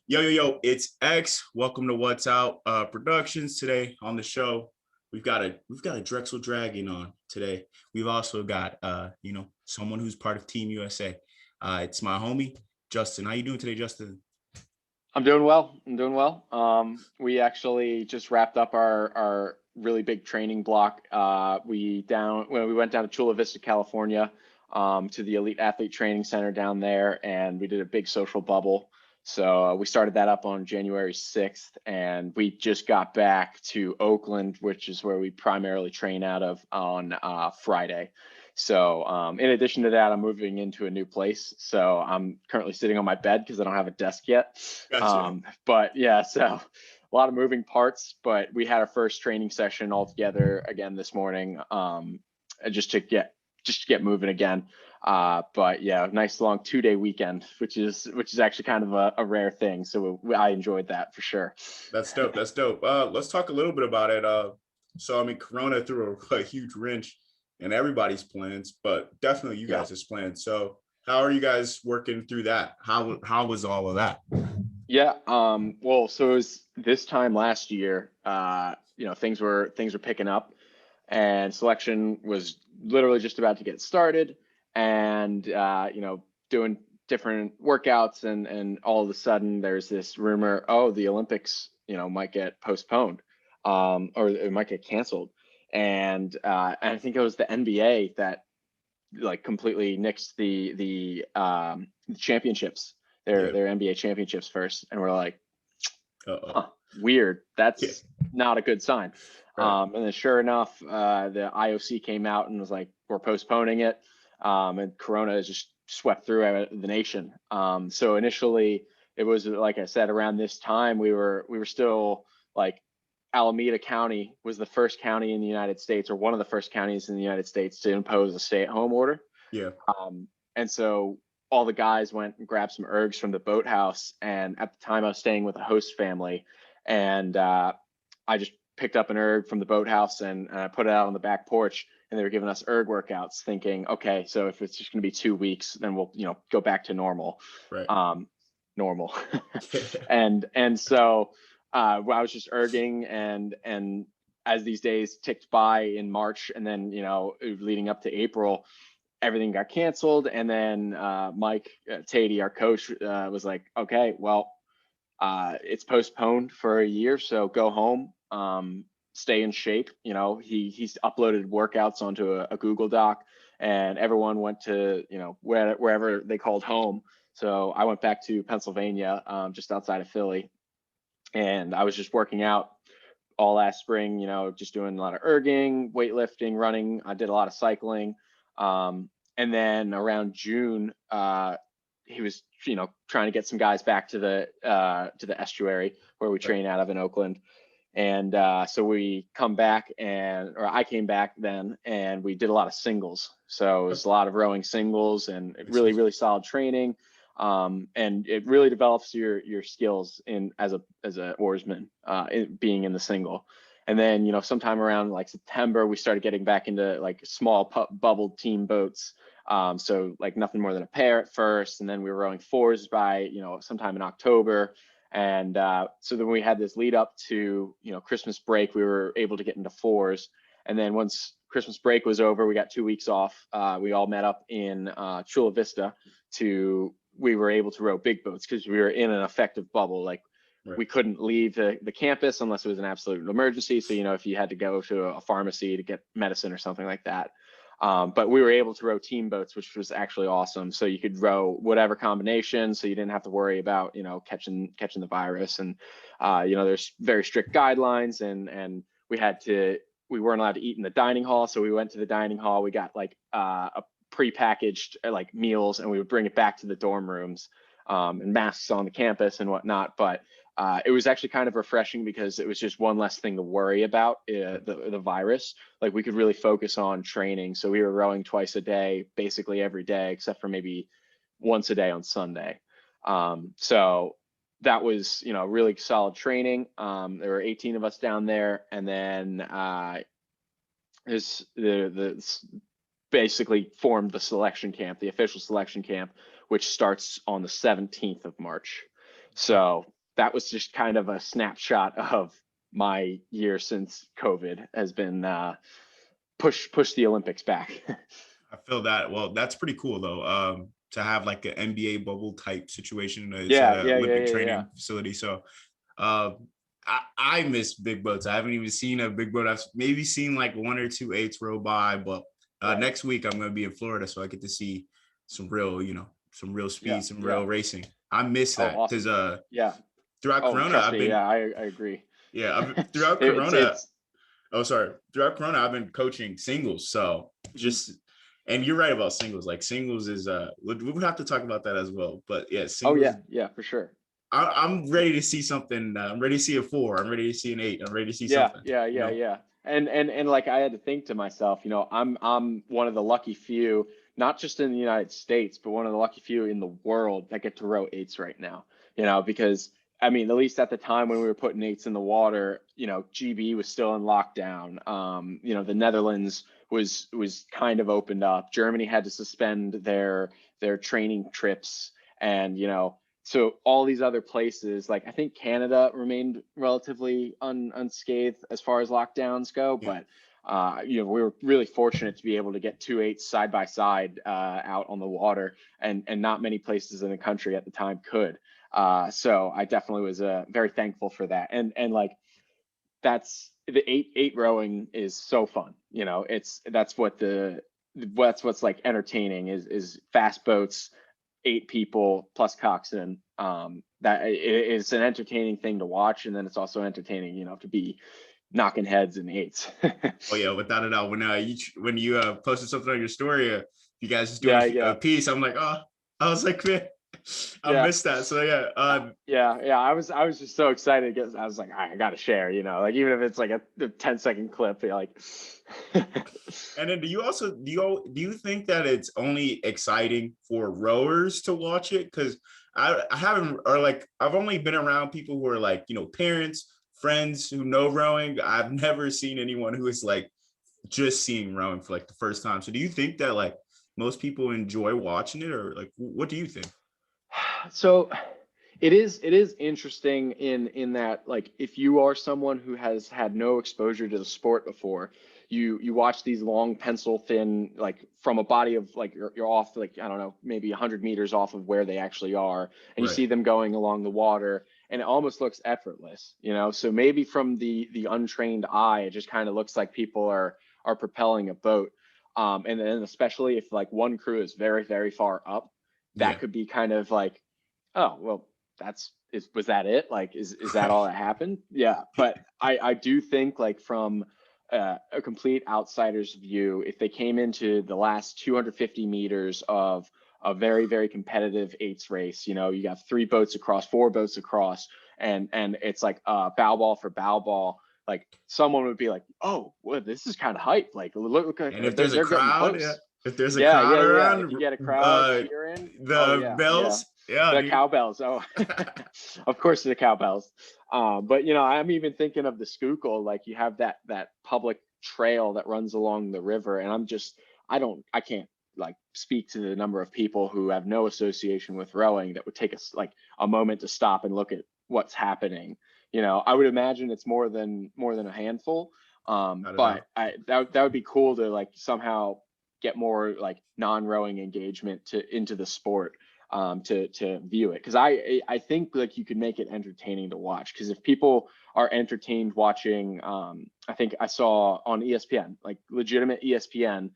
Yo, it's X. Welcome to What's Out Productions. Today on the show, we've got a Drexel Dragon on today. We've also got someone who's part of Team USA. It's my homie, Justin. How you doing today, Justin? I'm doing well. We actually just wrapped up our really big training block. We went down to Chula Vista, California, to the Elite Athlete Training Center down there, and we did a big social bubble. So we started that up on January 6th, and we just got back to Oakland, which is where we primarily train out of, on Friday. So in addition to that, I'm moving into a new place. So I'm currently sitting on my bed because I don't have a desk yet. Gotcha. But yeah, so a lot of moving parts, but we had our first training session all together again this morning, just to get moving again. But yeah, nice long 2-day weekend, which is actually kind of a rare thing. So I enjoyed that for sure. That's dope. That's dope. Let's talk a little bit about it. Corona threw a huge wrench in everybody's plans, but definitely you Yeah. guys' plans. So how are you guys working through that? How was all of that? Yeah. Well, so it was this time last year, things were picking up, and selection was literally just about to get started, and doing different workouts, and all of a sudden there's this rumor, oh, the Olympics, might get postponed, or it might get canceled. And I think it was the NBA that like completely nixed the championships, Yeah. their NBA championships first, and we're like, Uh-oh. huh, weird. Yeah. That's not a good sign. Right. And then sure enough, the IOC came out and was like, we're postponing it. And Corona has just swept through the nation. So initially, it was, like I said, around this time we were still like, Alameda County was the first county in the United States, or one of the first counties in the United States, to impose a stay-at-home order. Yeah. And so all the guys went and grabbed some ergs from the boathouse. And at the time, I was staying with a host family, and I just picked up an erg from the boathouse, and I put it out on the back porch. And they were giving us erg workouts, thinking, okay, so if it's just going to be 2 weeks, then we'll go back to normal. Right. Normal. and so I was just erging, and as these days ticked by in March, and then leading up to April, everything got canceled. And then Mike Tatey, our coach, was like, okay, well, it's postponed for a year, so go home, stay in shape. He's uploaded workouts onto a Google Doc, and everyone went to wherever they called home. So I went back to Pennsylvania, just outside of Philly, and I was just working out all last spring, just doing a lot of erging, weightlifting, running. I did a lot of cycling. And then around June, he was, trying to get some guys back to the estuary where we train out of in Oakland. And so we come back, or I came back then, and we did a lot of singles. So it was a lot of rowing singles, and really, really solid training. And it really develops your skills as a oarsman, being in the single. And then sometime around like September, we started getting back into like small bubbled team boats. So like nothing more than a pair at first, and then we were rowing fours by sometime in October. And so then we had this lead up to Christmas break. We were able to get into fours, and then once Christmas break was over, we got 2 weeks off. We all met up in Chula Vista. We were able to row big boats because we were in an effective bubble. Like, we couldn't leave the campus unless it was an absolute emergency. So, if you had to go to a pharmacy to get medicine or something like that. But we were able to row team boats, which was actually awesome. So you could row whatever combination, so you didn't have to worry about, catching the virus. And, there's very strict guidelines, and we weren't allowed to eat in the dining hall. So we went to the dining hall, we got like a prepackaged like meals, and we would bring it back to the dorm rooms, and masks on the campus and whatnot. But it was actually kind of refreshing because it was just one less thing to worry about, the virus. Like, we could really focus on training. So we were rowing twice a day, basically every day, except for maybe once a day on Sunday. So that was, really solid training. There were 18 of us down there, and then basically formed the selection camp, the official selection camp, which starts on the 17th of March. So that was just kind of a snapshot of my year since COVID has been push the Olympics back. I feel that. Well, that's pretty cool though. To have like an NBA bubble type situation. It's at Yeah, an yeah, yeah, Olympic yeah, yeah. training facility. So uh, I miss big boats. I haven't even seen a big boat. I've maybe seen like 1 or 2 eights roll by, but Right. next week I'm going to be in Florida, so I get to see some real, some real Yeah, speed, some yeah. real racing. I miss Oh, that because awesome. Yeah. throughout Oh, Corona, trust I've me. been Yeah, I agree. throughout Corona. It's Oh, sorry. Throughout Corona, I've been coaching singles. So mhm. just, and you're right about singles. Like singles is, we would have to talk about that as well. But yeah, Oh singles. yeah, yeah, for sure. I'm ready to see something. I'm ready to see a 4. I'm ready to see an 8. I'm ready to see Yeah, something. yeah, yeah, yeah. And like I had to think to myself, I'm one of the lucky few, not just in the United States, but one of the lucky few in the world that get to row eights right now. Because I mean, at least at the time when we were putting eights in the water, GB was still in lockdown. The Netherlands was kind of opened up. Germany had to suspend their training trips, and so all these other places, like I think Canada remained relatively unscathed as far as lockdowns go, Yeah. but we were really fortunate to be able to get 2 eights side by side out on the water, and not many places in the country at the time could. So I definitely was very thankful for that, and like that's the eight rowing is so fun. That's what's like entertaining is fast boats, 8 people plus coxswain. That it's an entertaining thing to watch, and then it's also entertaining, to be knocking heads in eights. Oh yeah, without a doubt. When you posted something on your story, you guys just doing Yeah, a yeah, piece, I'm like, oh, I was like, man, I yeah. missed that. So yeah, Yeah. I was just so excited because I was like, I gotta share, like even if it's like a 10-second clip, you're like. and then do you think that it's only exciting for rowers to watch it? Because I haven't, or like I've only been around people who are like, parents, friends who know rowing. I've never seen anyone who is like just seeing rowing for like the first time. So do you think that like most people enjoy watching it, or like what do you think? So it is interesting in that, like, if you are someone who has had no exposure to the sport before, you watch these long pencil thin, like from a body of, like, you're off, like, I don't know, maybe 100 meters off of where they actually are, and you Right. see them going along the water, and it almost looks effortless. So maybe from the untrained eye, it just kind of looks like people are propelling a boat. And then especially if like one crew is very, very far up, Yeah. that could be kind of like, oh, well, was that it? Like, is that Right. all that happened? Yeah. But I do think, like, from a complete outsider's view, if they came into the last 250 meters of a very, very competitive eights race, you got 3 boats across, 4 boats across, and it's like bow ball for bow ball. Like, someone would be like, oh, well, this is kind of hype. Like, look, And if there's a they're getting crowd, yeah, close. if there's a Yeah, crowd yeah, yeah. If around, you get a crowd cheering, oh the yeah, yeah. bells, yeah, The dude. cowbells. Oh, of course the cowbells. But I'm even thinking of the Schuylkill. Like, you have that public trail that runs along the river, and I can't like speak to the number of people who have no association with rowing that would take us like a moment to stop and look at what's happening. I would imagine it's more than a handful. Not at all. But that would be cool to like somehow get more like non-rowing engagement into the sport, to view it, because I think like you could make it entertaining to watch, because if people are entertained watching, I think I saw on ESPN, like legitimate ESPN,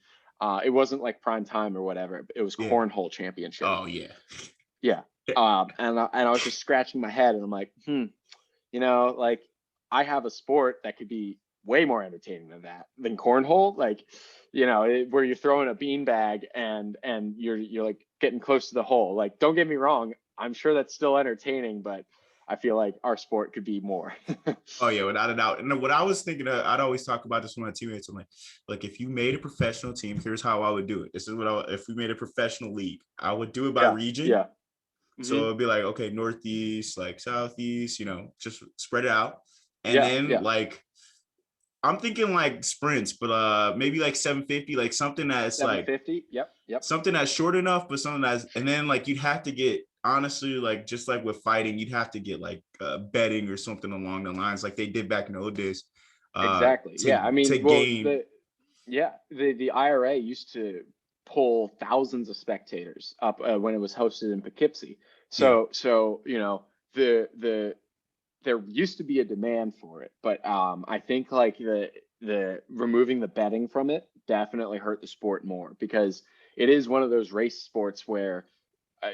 it wasn't like prime time or whatever, it was Yeah. cornhole championship. Oh yeah. Yeah. And I was just scratching my head, and I'm like, like, I have a sport that could be way more entertaining than cornhole. Like, where you're throwing a beanbag and you're like getting close to the hole. Like, don't get me wrong, I'm sure that's still entertaining, but I feel like our sport could be more. Oh yeah, without a doubt. And what I was thinking, I'd always talk about this with my teammates. I'm like, if you made a professional team, here's how I would do it. This is if we made a professional league, I would do it by Yeah, region. yeah. So Hmm. it'd be like, okay, Northeast, like Southeast, just spread it out. And Yeah, then yeah. like, I'm thinking like sprints, but maybe like 750, like something that's like 750. Yep, yep. something that's short enough, but something that's, and then like you'd have to get honestly, like just like with fighting, you'd have to get like betting or something along the lines like they did back in the old days Exactly. Yeah. I to mean, well, gain. the IRA used to pull thousands of spectators up when it was hosted in Poughkeepsie. Yeah, So the there used to be a demand for it, but I think like the removing the betting from it definitely hurt the sport more, because it is one of those race sports where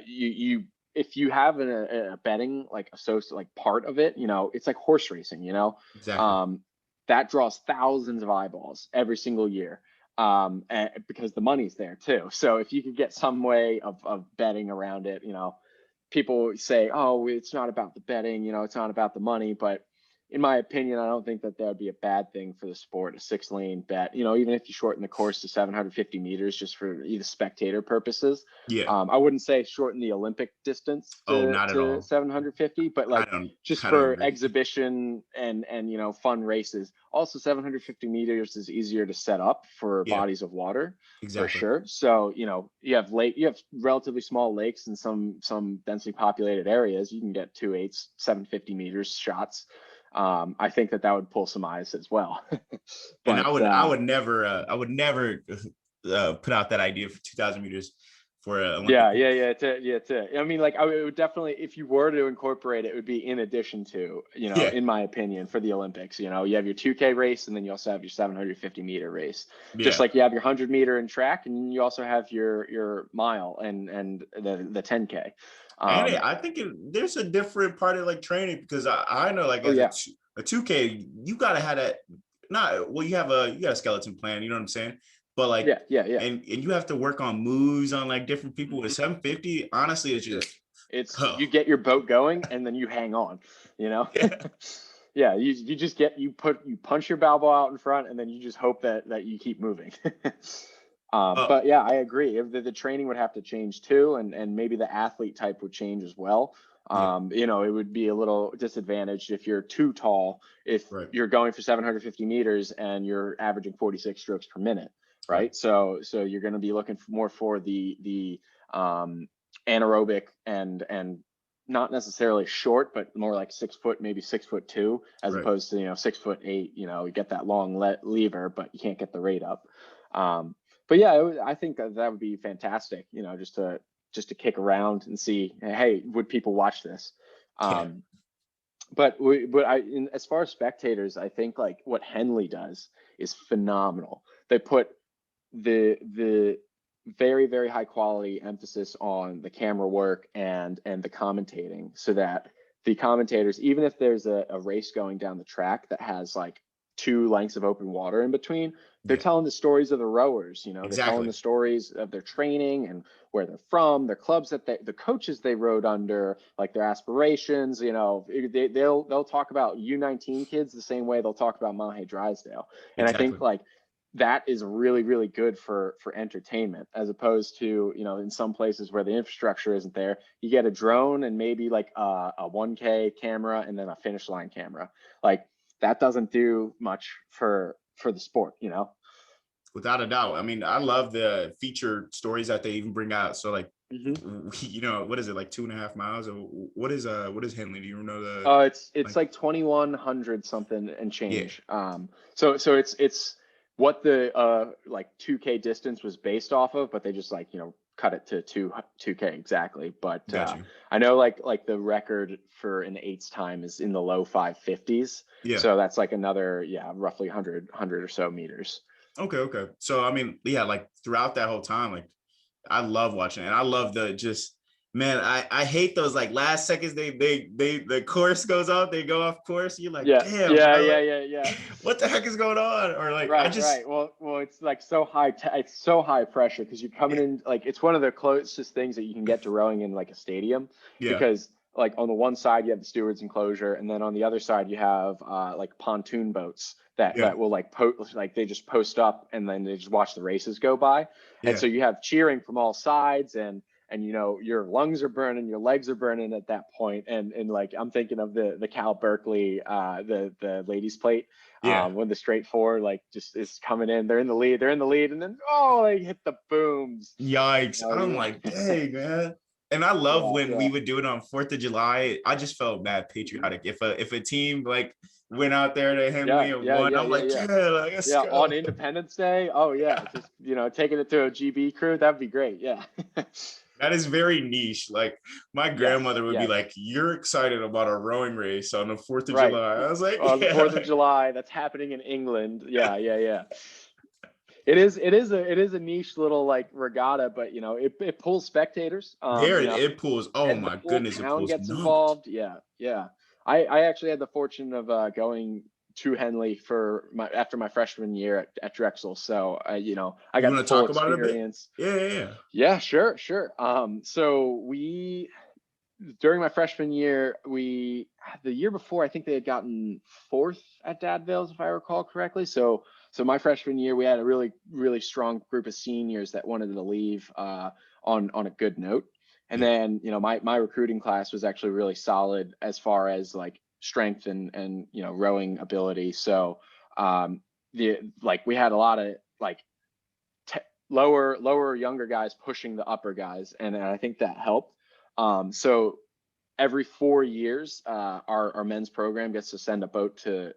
you if you have a betting like associate like part of it, it's like horse racing, exactly. um, that draws thousands of eyeballs every single year, because the money's there too. So if you could get some way of betting around it, people say, oh, it's not about the betting, it's not about the money. But in my opinion, I don't think that would be a bad thing for the sport, a 6-lane bet, even if you shorten the course to 750 meters just for either spectator purposes. Yeah. I wouldn't say shorten the Olympic distance Oh, to, not at to all. 750, but I like don't. just I don't for agree. exhibition and fun races. Also, 750 meters is easier to set up for Yeah, bodies of water, for exactly. sure. So, you have relatively small lakes in some densely populated areas. You can get 2.8, 750 meters shots. I think that would pull some eyes as well. And But I would never put out that idea for 2,000 meters for Olympic. I mean, like, it would definitely, if you were to incorporate it, it would be in addition to, Yeah, in my opinion, for the Olympics. You have your 2K race, and then you also have your 750-meter race. Just yeah. like you have your 100-meter in track, and you also have your mile and the 10K. And I think there's a different part of like training, because I know like Oh as yeah, a 2K, you gotta have that. Not well, you got a skeleton plan. You know what I'm saying? But like, yeah. and you have to work on moves on like different people with Mhm. 750. Honestly, it's just You get your boat going, and then you hang on, yeah. Yeah, you punch your bow ball out in front, and then you just hope that you keep moving. Uh, But yeah, I agree. If the training would have to change too, and maybe the athlete type would change as well. yeah, It would be a little disadvantaged if you're too tall, if right, you're going for 750 meters and you're averaging 46 strokes per minute, right, right? So you're going to be looking more for the anaerobic and not necessarily short, but more like 6 foot, maybe 6'2", as right. opposed to 6'8". You get that long lever, but you can't get the rate up. But yeah, I think that would be fantastic. Just to kick around and see, hey, would people watch this? Yeah, As far as spectators, I think like what Henley does is phenomenal. They put the very, very high quality emphasis on the camera work and the commentating, so that the commentators, even if there's a race going down the track that has like 2 lengths of open water in between, they're yeah, telling the stories of the rowers. They're telling exactly, the stories of their training and where they're from, their clubs the coaches they rode under, like their aspirations. They'll talk about U19 kids the same way they'll talk about Mahe Drysdale. And I exactly. think like that is really, really good for entertainment, as opposed to, in some places where the infrastructure isn't there, you get a drone and maybe like a 1K camera and then a finish line camera. Like that doesn't do much for the sport. Without a doubt. I mean, I love the feature stories that they even bring out. So like, Mm-hmm. what is it, like 2.5 miles, or what is Henley? Do you know the It's like? like 2,100 something and Yeah, change. So it's what the like 2K distance was based off of, but they just like cut it to 2K exactly. But got you. I know like the record for an eights time is in the low 550s. Yeah. So that's like another roughly 100 or so meters. Okay, okay. So I mean, yeah, like throughout that whole time, like I love watching it. And I love the just man, I hate those like last seconds they the course goes off, they go off course. You're like, Yeah, damn, yeah, bro, yeah, like yeah, yeah. what the heck is going on? Or like I Right, just right. Well, it's like so high. It's so high pressure because you're coming yeah, in like it's one of the closest things that you can get to rowing in like a stadium, yeah, because like on the one side you have the stewards enclosure, and then on the other side you have like pontoon boats that yeah, will like like they just post up and then they just watch the races go by, and yeah, so you have cheering from all sides, and your lungs are burning, your legs are burning at that point, and like I'm thinking of the Cal Berkeley the ladies plate, yeah. when the straight four like just is coming in, they're in the lead, and then they hit the booms. Yikes. I'm You're like, like, dang, man. And I love Yeah, when we yeah. would do it on 4th of July. I just felt mad patriotic. If a team like went out there to Henley Yeah, and yeah, won, yeah, I'm yeah, like, yeah. yeah, like, let's Yeah, go. on Independence Day. Oh yeah, just taking it to a GB crew, that'd be great. Yeah. That is very niche. Like my Yes, grandmother would be yes. like, "You're excited about a rowing race on the 4th of Right. July." I was like, On the "Yeah." 4th of July, that's happening in England. Yeah, yeah, yeah. It is a niche little like regatta, but it pulls spectators. There it pulls. Oh And the my whole goodness, it town pulls gets numbers. involved. Yeah, yeah. I actually had the fortune of going to Henley after my freshman year at Drexel, so I You got the want to full talk about it a bit? experience. Yeah, yeah, yeah. Yeah, sure, sure. So we during my freshman year, the year before, I think they had gotten fourth at Dad Vales, if I recall correctly. So my freshman year, we had a really, really strong group of seniors that wanted to leave on a good note. And Yeah. then, my recruiting class was actually really solid as far as like strength and rowing ability. So we had a lot of like lower younger guys pushing the upper guys, and I think that helped. So every 4 years, our men's program gets to send a boat to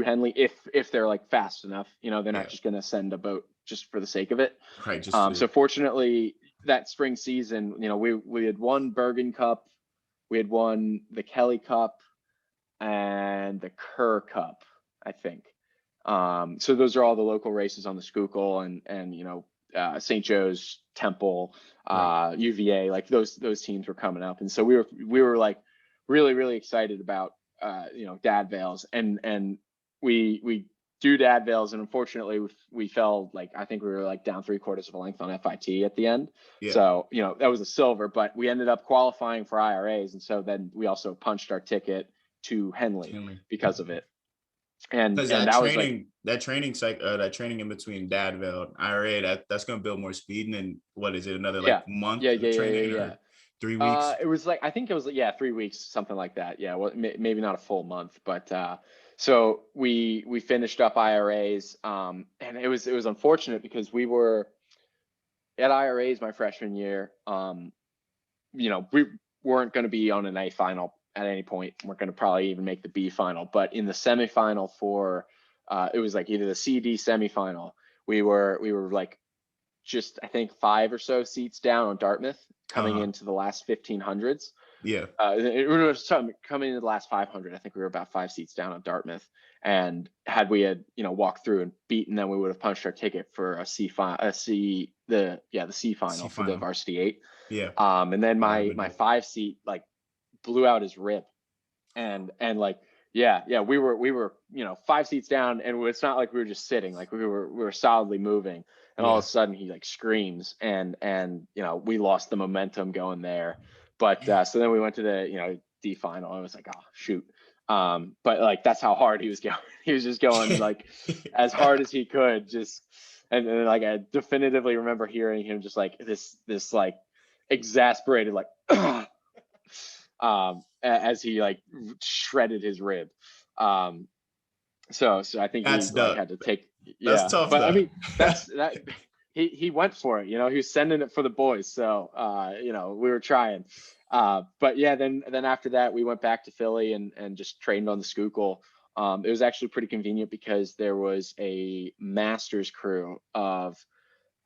Henley if they're like fast enough. They're not Yeah. just going to send a boat just for the sake of it. Right. Just to, So fortunately, that spring season, we had won Bergen Cup, we had won the Kelly Cup, and the Kerr Cup, I think. So those are all the local races on the Schuylkill and St. Joe's, Temple, right. UVA, like those teams were coming up, and so we were like really, really excited about Dad Vales, and we do Dad Vales, and unfortunately we fell, like I think we were like down 3/4 of a length on FIT at the end. Yeah. So that was a silver, but we ended up qualifying for IRAs, and so then we also punched our ticket to Henley because of it. And Because that was like, that training in between Dadville and IRA, that's gonna build more speed. And then what is it? Another like yeah, month yeah, of yeah, yeah, training yeah, or yeah. 3 weeks? It was like, I think it was, yeah, 3 weeks, something like that. Yeah, well, maybe not a full month, but so we finished up IRAs, and it was unfortunate because we were at IRAs my freshman year. We weren't going to be on an A final at any point. We're going to probably even make the B final, but in the semifinal for it was like either the CD semifinal, we were like just, I think, 5 or so seats down on Dartmouth coming into the last 1500s. Yeah. It was coming into the last 500. I think we were about 5 seats down on Dartmouth, and had we had walked through and beaten them, we would have punched our ticket for the C final for the varsity 8. Yeah. And then my dope. 5 seat like blew out his rib, and like yeah, we were 5 seats down, and it's not like we were just sitting, like we were solidly moving, and all of a sudden he like screams, and we lost the momentum going there. But so then we went to the D final, and I was like, oh shoot. But like that's how hard he was going. He was just going like as hard as he could, just and like I definitively remember hearing him just like this like exasperated like as he like shredded his rib. So I think he like had to take, That's yeah, tough but though. I mean that he went for it, he was sending it for the boys. So we were trying. But yeah, then after that we went back to Philly and just trained on the Schuylkill. It was actually pretty convenient because there was a master's crew of,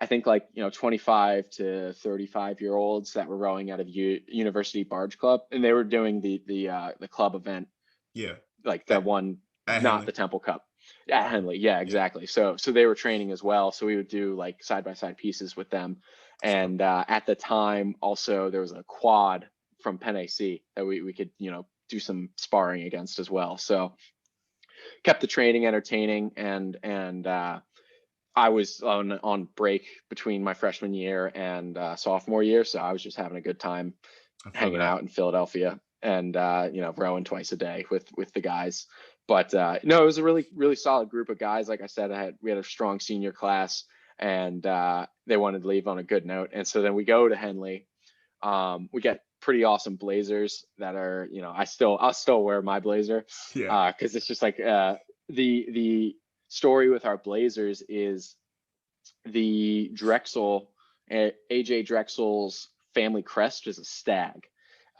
I think, like 25 to 35-year-olds that were rowing out of University Barge Club, and they were doing the club event, Yeah. like the one, At not Henley. the Temple Cup. At Henley, yeah, exactly. So they were training as well. So we would do like side by side pieces with them, and at the time also there was a quad from Penn AC that we could do some sparring against as well. So kept the training entertaining, and I was on break between my freshman year and sophomore year, so I was just having a good time hanging out in Philadelphia and rowing twice a day with the guys. But no, it was a really, really solid group of guys. Like I said, we had a strong senior class, and they wanted to leave on a good note. And so then we go to Henley. We get pretty awesome blazers that are, I'll still wear my blazer, because it's just like the story with our blazers is the Drexel, AJ Drexel's family crest is a stag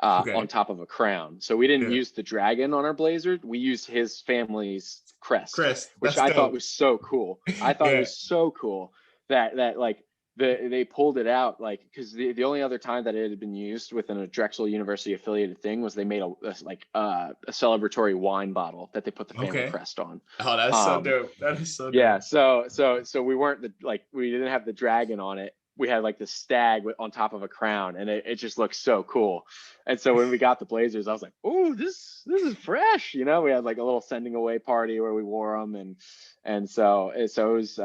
Okay. on top of a crown. So we didn't Yeah. use the dragon on our blazer. We used his family's crest, which That's I thought dope. was so cool. I thought it Yeah. was so cool that like they pulled it out, like, because the only other time that it had been used within a Drexel University affiliated thing was they made a celebratory wine bottle that they put the family Okay. crest on. Oh, that's so dope. That is so Yeah, dope. so we weren't we didn't have the dragon on it. We had like the stag on top of a crown, and it just looks so cool. And so when we got the blazers, I was like, "Oh, this is fresh." You know, we had like a little sending away party where we wore them, and so it was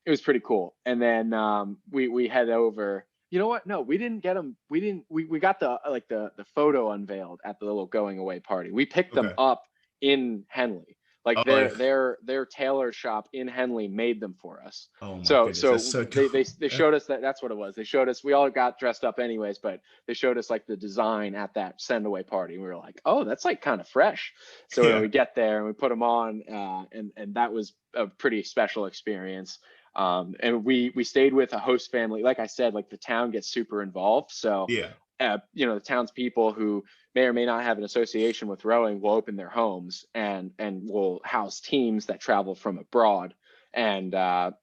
it was pretty cool. And then we head over. You know what? No, we didn't get them. We got the photo unveiled at the little going away party. We picked them Okay. up in Henley. Like Oh, their tailor shop in Henley made them for us. oh my So goodness, that's so they dope. showed us that's what it was. They showed us, we all got dressed up anyways, but they showed us like the design at that send away party. We were like, oh, that's like kind of fresh. So Yeah. when we get there and we put them on, and that was a pretty special experience. And we stayed with a host family. Like I said, like the town gets super involved. So Yeah. the townspeople who may or may not have an association with rowing will open their homes and will house teams that travel from abroad. And that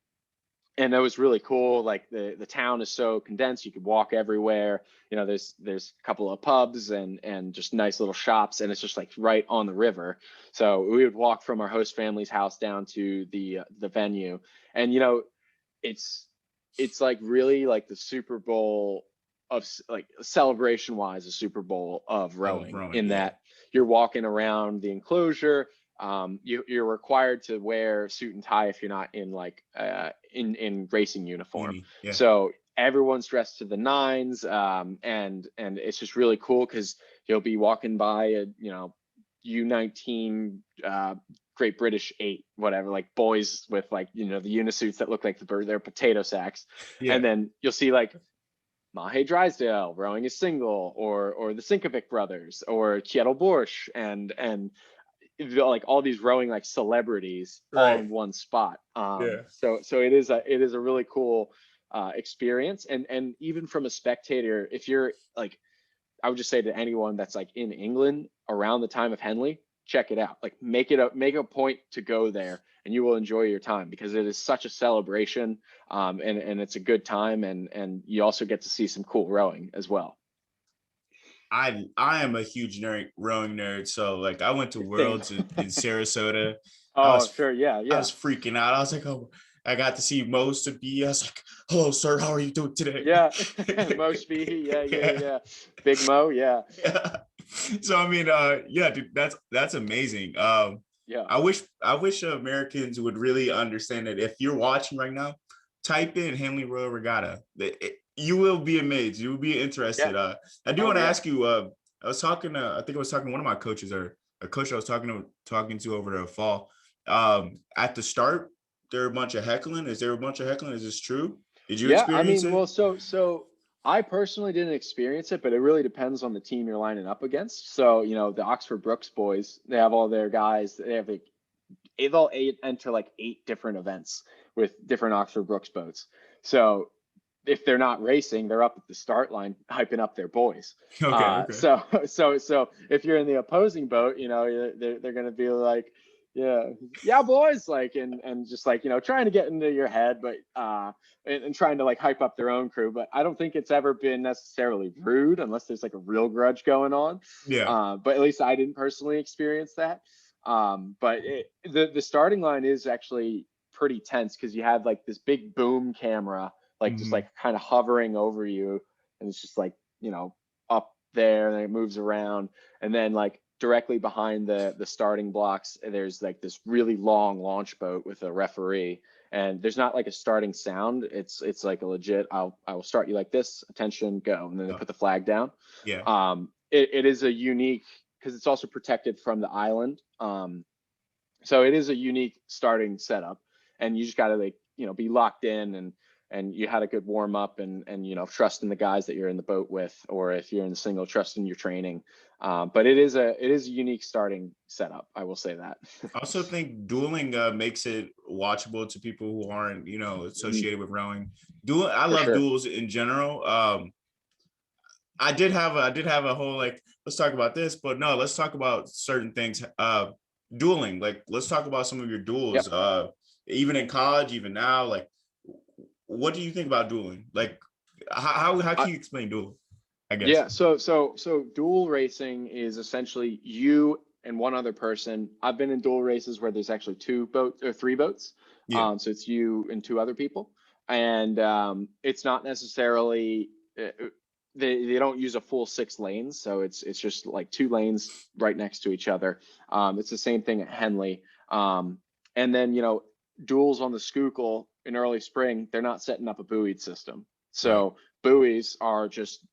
was really cool. Like the town is so condensed, you could walk everywhere. There's a couple of pubs and just nice little shops, and it's just like right on the river. So we would walk from our host family's house down to the venue, and it's like really like the Super Bowl of, like, celebration wise, a Super Bowl of rowing, Rowing, in yeah. that you're walking around the enclosure. You're required to wear suit and tie if you're not in like in racing uniform. Yeah. So everyone's dressed to the nines, and it's just really cool because you'll be walking by a U19 Great British 8, whatever, like boys with like the unisuits that look like their potato sacks, Yeah. and then you'll see like Mahe Drysdale rowing a single, or the Sinkovic brothers, or Kjetil Borsch, and like all these rowing like celebrities all Right. in one spot. Yeah. So it is a really cool experience, and even from a spectator, if you're like, I would just say to anyone that's like in England around the time of Henley, check it out. Like make a point to go there, and you will enjoy your time, because it is such a celebration, and it's a good time, and you also get to see some cool rowing as well. I am a huge rowing nerd. So like I went to Same. Worlds in Sarasota. Oh, sure, yeah, I yeah. was freaking out. I was like, oh, I got to see most of B. I was like, hello, sir, how are you doing today? Yeah, Mo Spihi, yeah. Big Mo, yeah. Yeah. So I mean, yeah, dude, that's amazing. Yeah. I wish Americans would really understand that if you're watching right now, type in Henley Royal Regatta. You will be amazed. You will be interested. Yeah. I do Oh, want to yeah. ask you. I was talking. I think I was talking to one of my coaches, or a coach I was talking to over the fall. At the start, there were a bunch of heckling. Is there a bunch of heckling? Is this true? Did you Yeah, I experience mean, it? well, so I personally didn't experience it, but it really depends on the team you're lining up against. So, the Oxford Brooks boys, they have all their guys. They'll enter like 8 different events with different Oxford Brooks boats. So if they're not racing, they're up at the start line hyping up their boys. Okay. So if you're in the opposing boat, they're going to be like, yeah, boys, like, and just like, trying to get into your head, but and trying to like hype up their own crew. But I don't think it's ever been necessarily rude, unless there's like a real grudge going on. Yeah. But at least I didn't personally experience that. But the starting line is actually pretty tense, because you have like this big boom camera, like just like kind of hovering over you, and it's just like up there, and then it moves around, and then like directly behind the starting blocks, there's like this really long launch boat with a referee, and there's not like a starting sound. It's like a legit, I will start you like this, attention, go, and then they put the flag down. Yeah. It is a unique, because it's also protected from the island, so it is a unique starting setup, and you just got to like be locked in, and you had a good warm up, and you know, trust in the guys that you're in the boat with, or if you're in the single, trust in your training. But it is a unique starting setup, I will say that. I also think dueling makes it watchable to people who aren't, you know, associated with rowing. I For love sure. duels in general. I did have a whole like, let's talk about this, but no, let's talk about certain things. Dueling, like let's talk about some of your duels. Yep. Even in college, even now, like what do you think about dueling? Like how can you explain dueling? I guess. Yeah, so dual racing is essentially you and one other person. I've been in dual races where there's actually two boats or three boats. Yeah. So it's you and two other people, and it's not necessarily they don't use a full 6 lanes, so it's just like 2 lanes right next to each other. It's the same thing at Henley, and then you know, duels on the Schuylkill in early spring, they're not setting up a buoyed system, Right. so buoys are just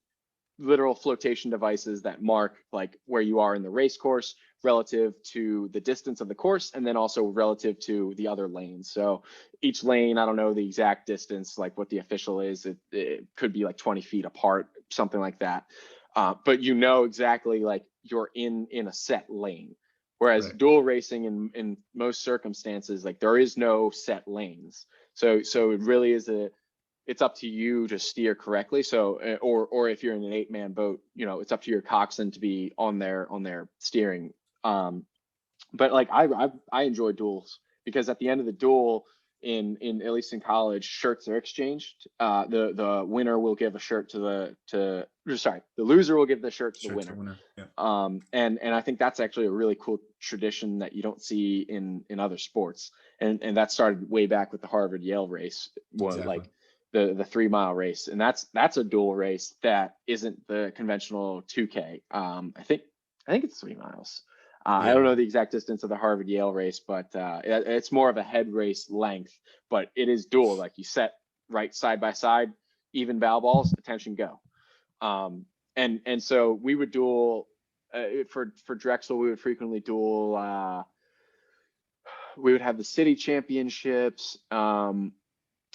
literal flotation devices that mark like where you are in the race course relative to the distance of the course, and then also relative to the other lanes. So each lane, I don't know the exact distance, like what the official is. It could be like 20 feet apart, something like that. But you know exactly like you're in a set lane. Whereas Right. dual racing in most circumstances, like there is no set lanes. So it really is it's up to you to steer correctly. So, or if you're in an 8-man boat, you know, it's up to your coxswain to be on their steering. But like I enjoy duels because at the end of the duel, in at least in college, shirts are exchanged. The winner will give a shirt to the loser will give the shirt to the Sure, to winner. winner. Yeah. And I think that's actually a really cool tradition that you don't see in other sports. And that started way back with the Harvard Yale race, Exactly. like the 3 mile race, and that's a dual race that isn't the conventional 2K. I think it's 3 miles. I Yeah. don't know the exact distance of the Harvard Yale race, but it's more of a head race length, but it is dual. Like you set right side by side, even bow balls, attention go. And so we would duel for Drexel. We would frequently duel. We would have the city championships.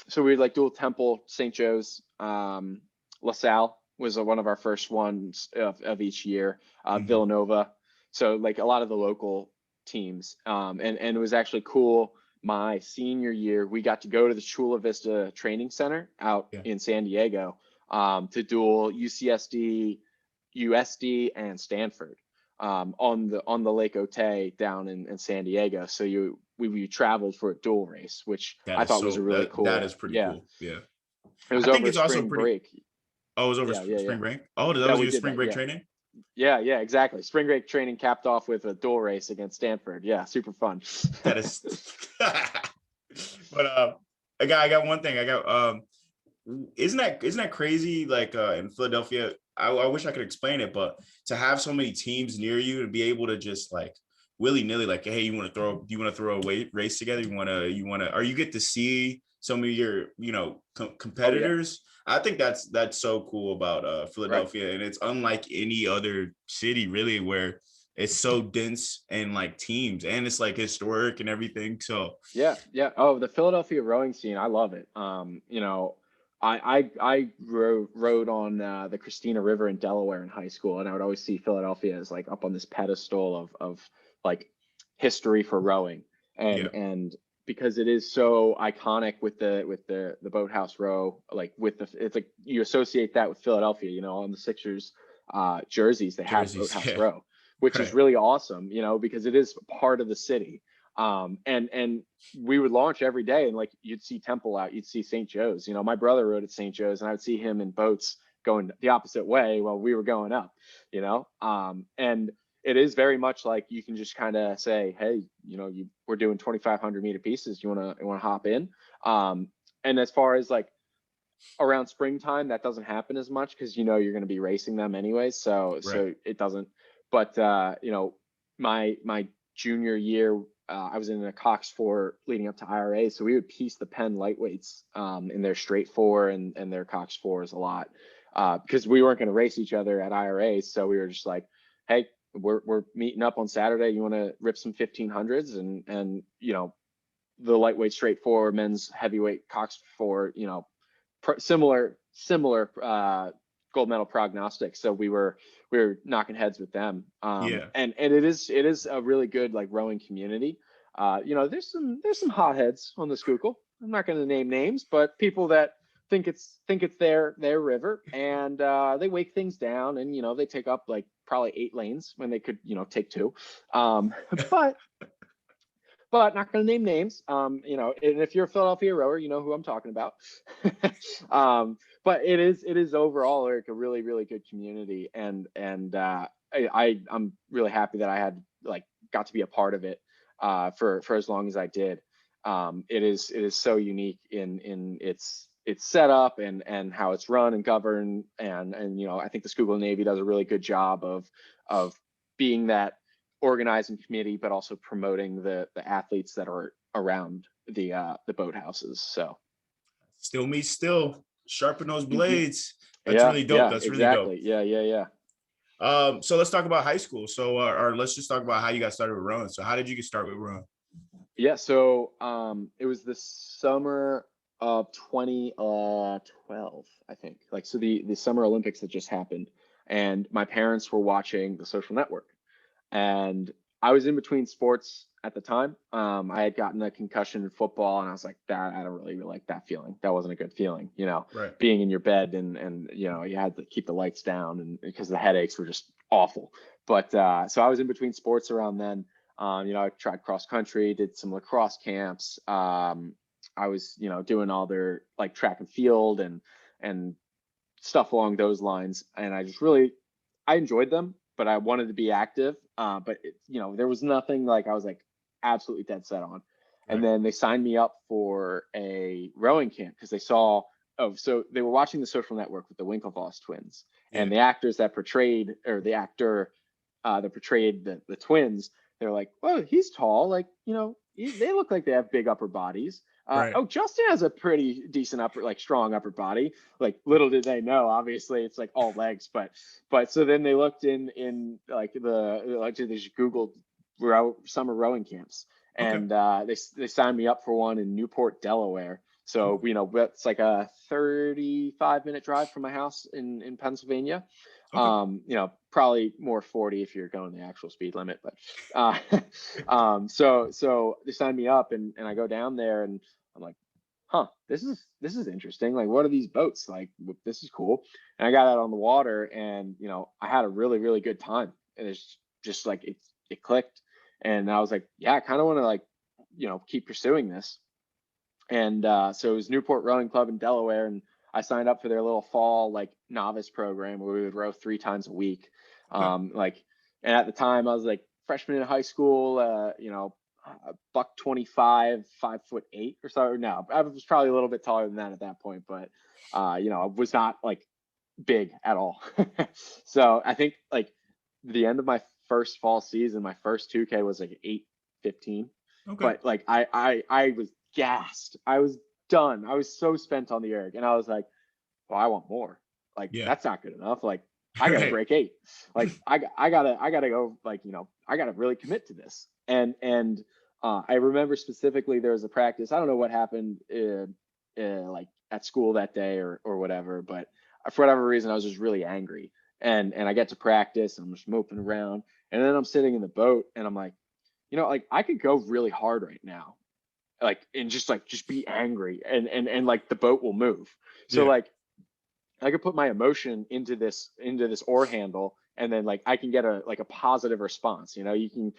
So we would like dual Temple, St. Joe's, LaSalle was one of our first ones of each year. Mhm. Villanova. So like a lot of the local teams. And it was actually cool. My senior year, we got to go to the Chula Vista Training Center out Yeah. in San Diego to duel UCSD, USD, and Stanford on the Lake Otay down in San Diego. So we traveled for a dual race, which That I is thought was a so really that cool. is pretty Yeah, cool. Yeah. it was I think over it's also spring pretty. break. Oh, it was over Yeah, yeah, yeah. spring break. Oh, that Yeah, was we your did spring that. break Yeah, training. yeah, exactly. Spring break training capped off with a dual race against Stanford. Yeah, super fun. That is. But I got one thing. I got isn't that crazy? Like in Philadelphia, I wish I could explain it, but to have so many teams near you to be able to just like willy nilly, like, hey, you want to throw a race together? You want to, or you get to see some of your, you know, Oh yeah, competitors. I think that's so cool about right. Philadelphia, and it's unlike any other city really where it's so dense and like teams, and it's like historic and everything. So Yeah, yeah. Oh, the Philadelphia rowing scene, I love it. You know, I rode on the Christina River in Delaware in high school, and I would always see Philadelphia as like up on this pedestal of like history for rowing, yeah, and because it is so iconic with the boathouse row, like with it's like you associate that with Philadelphia. You know, on the Sixers jerseys, they have jerseys, boathouse yeah, row, which is right, really awesome. You know, because it is part of the city. And we would launch every day, and like you'd see Temple out, you'd see St. Joe's. You know, my brother rode at St. Joe's, and I would see him in boats going the opposite way while we were going up. You know, and it is very much like you can just kind of say, hey, you know, we're doing 2,500 meter pieces. You wanna hop in? And as far as like around springtime, that doesn't happen as much because you know you're going to be racing them anyways. So right. it doesn't. But you know, my junior year, I was in a Cox 4 leading up to IRA, so we would piece the Penn lightweights in their straight 4 and their Cox 4s a lot because we weren't going to race each other at IRA. So we were just like, hey, we're meeting up on Saturday. You want to rip some 1500s and you know, the lightweight straight 4 men's heavyweight Cox 4, you know, similar gold medal prognostic. So we were knocking heads with them. And it is a really good like rowing community. There's some hotheads on the Schuylkill. I'm not going to name names, but people that think it's their river, and they wake things down, and they take up like probably 8 lanes when they could take 2. But not going to name names. And if you're a Philadelphia rower, you know who I'm talking about. But it is overall like a really, really good community, and I'm really happy that I had got to be a part of it for as long as I did. It is so unique in its setup and how it's run and governed, and I think the Schuylkill Navy does a really good job of being that organizing committee, but also promoting the athletes that are around the boathouses. So still meet still, sharpen those blades. That's really dope. That's exactly. Really dope. Yeah. So let's talk about high school. So or let's just talk about how you got started with rowing. So how did you get started with rowing? Yeah, so it was the summer of 2012, I think. So the Summer Olympics that just happened, and my parents were watching The Social Network, and I was in between sports at the time. I had gotten a concussion in football, and I was like, that I don't really like that feeling. That wasn't a good feeling, right. Being in your bed and you had to keep the lights down, and because the headaches were just awful. But so I was in between sports around then. I tried cross country, did some lacrosse camps. I was, doing all their like track and field and stuff along those lines. And I enjoyed them, but I wanted to be active. But there was nothing like I was like absolutely dead set on. Right. And then they signed me up for a rowing camp because they saw, so they were watching The Social Network with the Winklevoss twins, and the actors that portrayed, or the actor that portrayed the twins, they're like, well, he's tall, like, they look like they have big upper bodies. Right. Oh, Justin has a pretty decent strong upper body. Like, little did they know, obviously it's like all legs, but so then they looked in like they just Googled summer rowing camps, and they signed me up for one in Newport, Delaware. So, it's like a 35-minute drive from my house in Pennsylvania. Okay. Probably more 40 if you're going the actual speed limit, but so they signed me up, and I go down there, and I'm like, this is interesting. Like, what are these boats? Like, this is cool. And I got out on the water, and I had a really, really good time. And it's just like it clicked, and I was like, yeah, I kind of want to like keep pursuing this. And so it was Newport Rowing Club in Delaware, and I signed up for their little fall like novice program where we would row 3 times a week. And at the time I was like freshman in high school, $125, 5'8" or so. No, I was probably a little bit taller than that at that point, but I was not like big at all. So I think like the end of my first fall season, my first 2K was like 8:15. Okay. But like I was gassed. I was done. I was so spent on the erg, and I was like, well, I want more. Like, that's not good enough. Like, I gotta break 8. Like, I gotta go, like, I gotta really commit to this. And I remember specifically there was a practice. I don't know what happened like at school that day or whatever, but for whatever reason I was just really angry. And I get to practice, and I'm just moping around, and then I'm sitting in the boat, and I'm like, like I could go really hard right now, like, and just be angry, and like the boat will move. So like I could put my emotion into this oar handle, and then like I can get a positive response. You can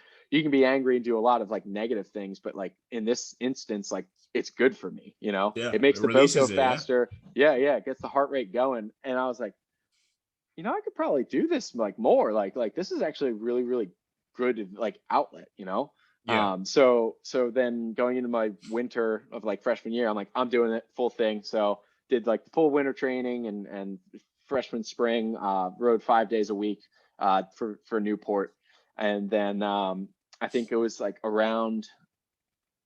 be angry and do a lot of like negative things, but like in this instance, like it's good for me. It makes the boat go faster. Yeah, it gets the heart rate going. And I was like, I could probably do this like more. Like this is actually really, really good like outlet. So then going into my winter of like freshman year, I'm like, I'm doing it full thing. So did like the full winter training and freshman spring, rode 5 days a week for Newport. And then I think it was like around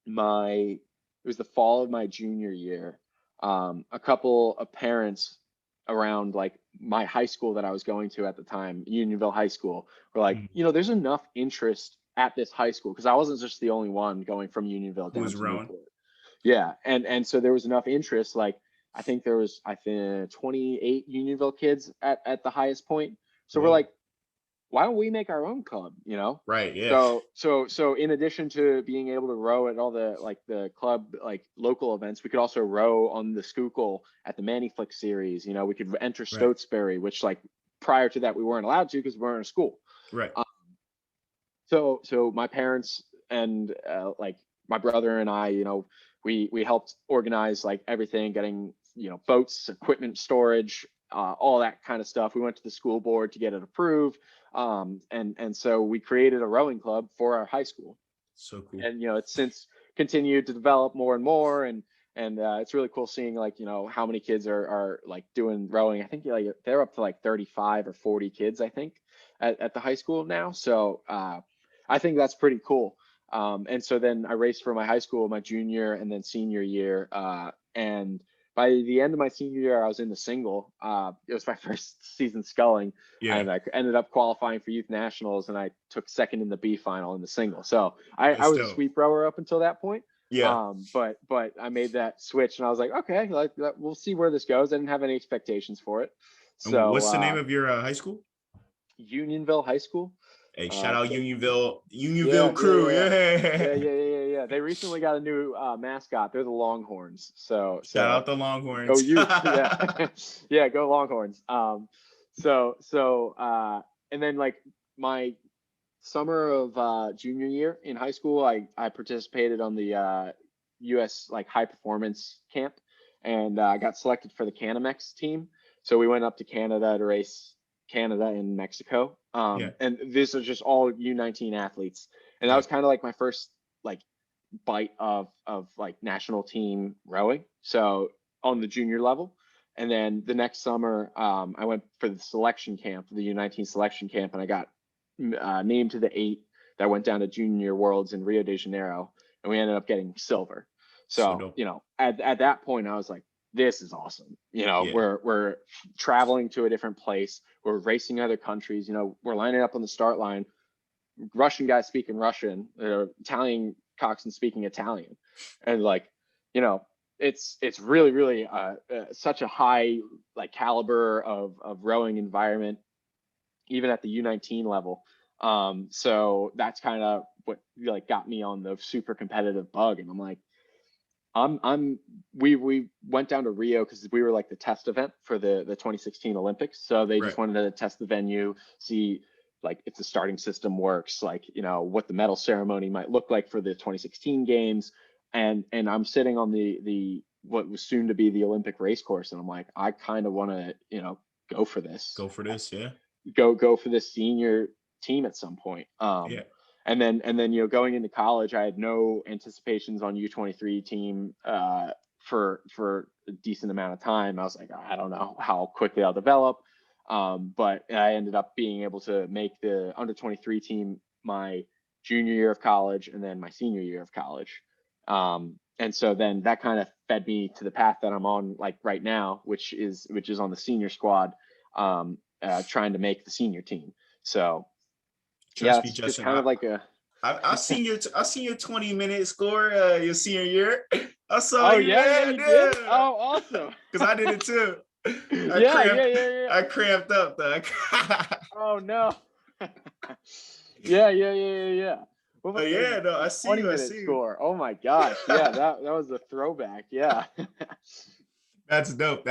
it was the fall of my junior year. A couple of parents around like my high school that I was going to at the time, Unionville High School, were like, there's enough interest at this high school, because I wasn't just the only one going from Unionville down to Newport. Yeah, and so there was enough interest. Like, I think there was 28 Unionville kids at the highest point. So Whoa. we're like, why don't we make our own club, you know? Right. Yeah. So in addition to being able to row at all the club, local events, we could also row on the Schuylkill at the Mannyflick series. You know, we could enter Right. Stotesbury, which prior to that we weren't allowed to because we weren't in school. Right. So my parents and my brother and I, you know, we helped organize everything, getting, you know, boats, equipment, storage, all that kind of stuff. We went to the school board to get it approved. And so we created a rowing club for our high school. So cool. And, you know, it's since continued to develop more and more. And it's really cool seeing you know, how many kids are doing rowing. I think they're up to 35 or 40 kids, I think, at the high school now. So I think that's pretty cool. And so then I raced for my high school, my junior and then senior year. And by the end of my senior year, I was in the single. It was my first season sculling. Yeah. And I ended up qualifying for youth nationals, and I took second in the B final in the single. So I was a sweep rower up until that point. Yeah. But I made that switch, and I was like, okay, we'll see where this goes. I didn't have any expectations for it. So and what's the name of your high school? Unionville High School. Hey, shout out Unionville crew. Yeah. They recently got a new mascot. They're the Longhorns. So shout out the Longhorns. Go Utes. Yeah. Yeah, go Longhorns. And then my summer of junior year in high school, I participated on the US high performance camp, and I got selected for the Canamex team. So we went up to Canada to race Canada and Mexico. And this was just all U19 athletes. And that was kind of my first bite of national team rowing. So on the junior level. And then the next summer, I went for the selection camp, the U19 selection camp, and I got named to the 8 that went down to Junior Worlds in Rio de Janeiro, and we ended up getting silver. So you know, at that point, I was like, this is awesome. You know, we're traveling to a different place. We're racing other countries. You know, we're lining up on the start line. Russian guys speaking Russian, Italian coxswain speaking Italian, and you know, it's really, really such a high caliber of rowing environment, even at the U19 level. So that's kind of what got me on the super competitive bug, and I'm like, we went down to Rio because we were the test event for the 2016 Olympics. So they just wanted to test the venue, see if the starting system works, you know, what the medal ceremony might look like for the 2016 games. And I'm sitting on the what was soon to be the Olympic race course, and I'm like, I kind of want to, you know, go for this. Yeah. Go for this senior team at some point. And then, you know, going into college, I had no anticipations on U23 team for a decent amount of time. I was like, I don't know how quickly I'll develop. But I ended up being able to make the under 23 team my junior year of college and then my senior year of college. And so then that kind of fed me to the path that I'm on right now, which is on the senior squad, trying to make the senior team. So Trust me, Justin, it's kind of I've seen your 20-minute score your senior year. I saw you did? Oh, awesome. Because I did it too. I cramped up though. Oh no. Yeah. Well, no, I see you. I see score. Oh my gosh. Yeah, that was a throwback. Yeah. That's dope.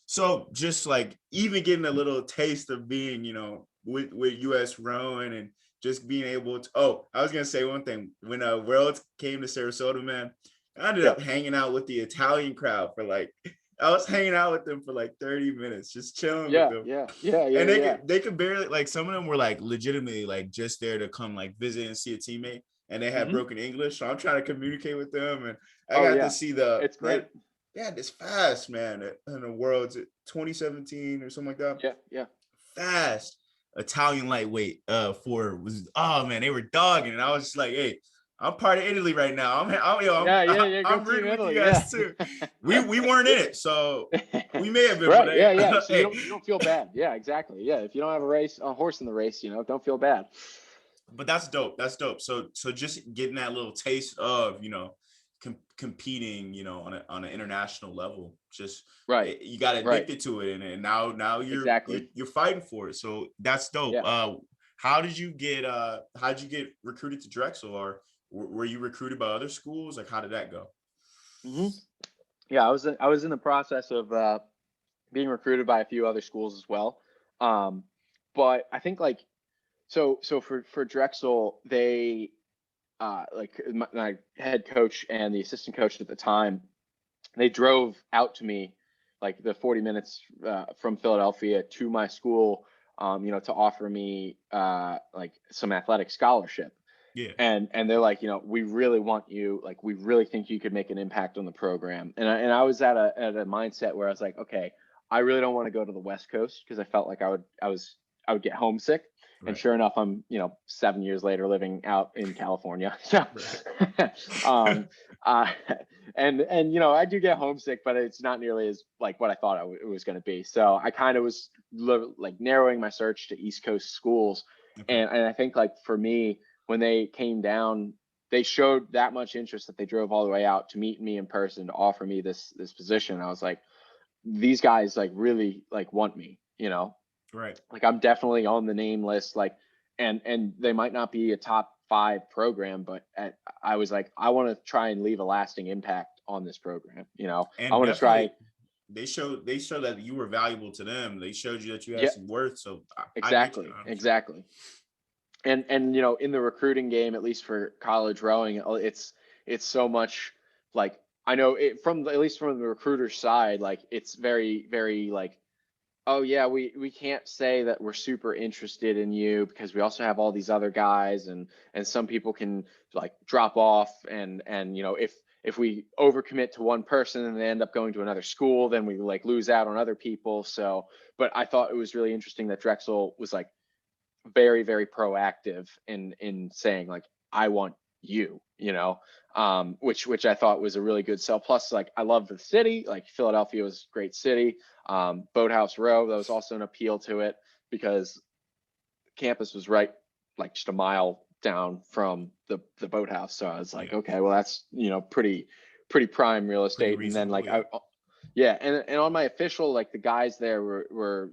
So just even getting a little taste of being, you know, with USRowing and just being able to, I was gonna say one thing. When Worlds came to Sarasota, man, I ended up hanging out with the Italian crowd for I was hanging out with them for 30 minutes, just chilling with them. Yeah. And they could barely, some of them were legitimately just there to come visit and see a teammate, and they had broken English. So I'm trying to communicate with them, and I got to see it's great. This fast, man, in the Worlds 2017 or something like that. Yeah. Fast Italian lightweight man, they were dogging, and I was just like, hey, I'm part of Italy right now. I'm rooting with you guys too. We weren't in it, so we may have been. Right, yeah. So you don't feel bad. Yeah, exactly. Yeah, if you don't have a horse in the race, you know, don't feel bad. But that's dope. So just getting that little taste of, you know, competing, you know, on an international level. Just Right. you got Right. addicted to it, and now Exactly. you're fighting for it. So that's dope. Yeah. How did you get recruited to Drexel, or were you recruited by other schools? Like, how did that go? hmm Yeah. I was in the process of being recruited by a few other schools as well. Um, but I think like so for Drexel, they like my head coach and the assistant coach at the time, they drove out to me like the 40 minutes from Philadelphia to my school, to offer me like some athletic scholarship. Yeah. And they're like, we really want you, like, we really think you could make an impact on the program. And I was at a mindset where I was like, okay, I really don't want to go to the West Coast because I felt like I would get homesick. And Right. sure enough, I'm 7 years later living out in California. So, um, uh, and I do get homesick, but it's not nearly as like what I thought it was going to be. So I kind of was like narrowing my search to East Coast schools, Okay. and I think like for me, when they came down, they showed that much interest that they drove all the way out to meet me in person to offer me this position. I was like, these guys like really like want me, Right. like I'm definitely on the name list, like, and they might not be a top 5 program, but I was like, I want to try and leave a lasting impact on this program. I And want to try. definitely they showed that you were valuable to them. They showed you that you had Yeah, some worth. So I get you. exactly, exactly. And in the recruiting game, at least for college rowing, it's so much like, I know it from at least from the recruiter side, like it's very very like, oh yeah, we can't say that we're super interested in you because we also have all these other guys, and some people can like drop off, and if we overcommit to one person and they end up going to another school, then we like lose out on other people. So but I thought it was really interesting that Drexel was like very very proactive in saying like, I want you, which I thought was a really good sell. Plus, like, I love the city. Like, Philadelphia was a great city. Boathouse Row, that was also an appeal to it because campus was right, like just a mile down from the boathouse. So I was like, Yeah. okay, well that's pretty prime real Pretty estate. And then reasonable. like Yeah. yeah, and on my official, like the guys there were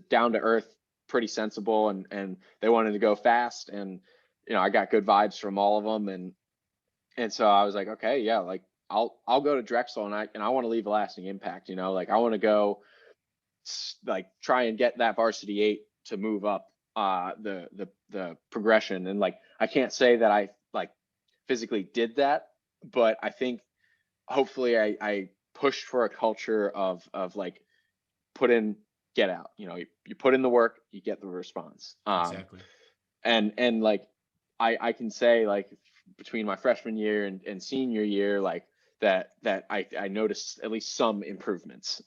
down to earth, pretty sensible, and they wanted to go fast, and I got good vibes from all of them, and so I was like, okay, yeah, like I'll go to Drexel, and I want to leave a lasting impact, like I want to go like try and get that varsity 8 to move up the progression. And like I can't say that I like physically did that, but I think hopefully I pushed for a culture of like, put in, get out. You put in the work, you get the response. Exactly. And like I can say like between my freshman year and senior year, like that I noticed at least some improvements.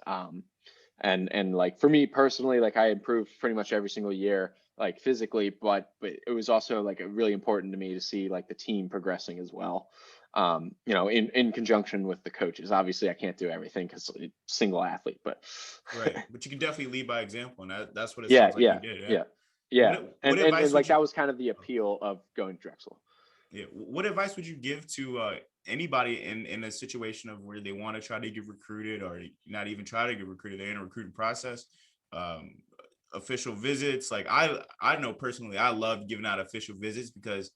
And like for me personally, like I improved pretty much every single year, like physically, but it was also like really important to me to see like the team progressing as well. In conjunction with the coaches. Obviously, I can't do everything because single athlete, but Right. But you can definitely lead by example, and that's what it yeah, sounds like you yeah, did. Yeah. yeah, yeah. What And advice would like you? that was kind of the appeal of going to Drexel. Yeah. What advice would you give to anybody in a situation of where they want to try to get recruited, or not even try to get recruited? They're in a recruiting process. Um, Official visits. Like I know personally, I love giving out official visits because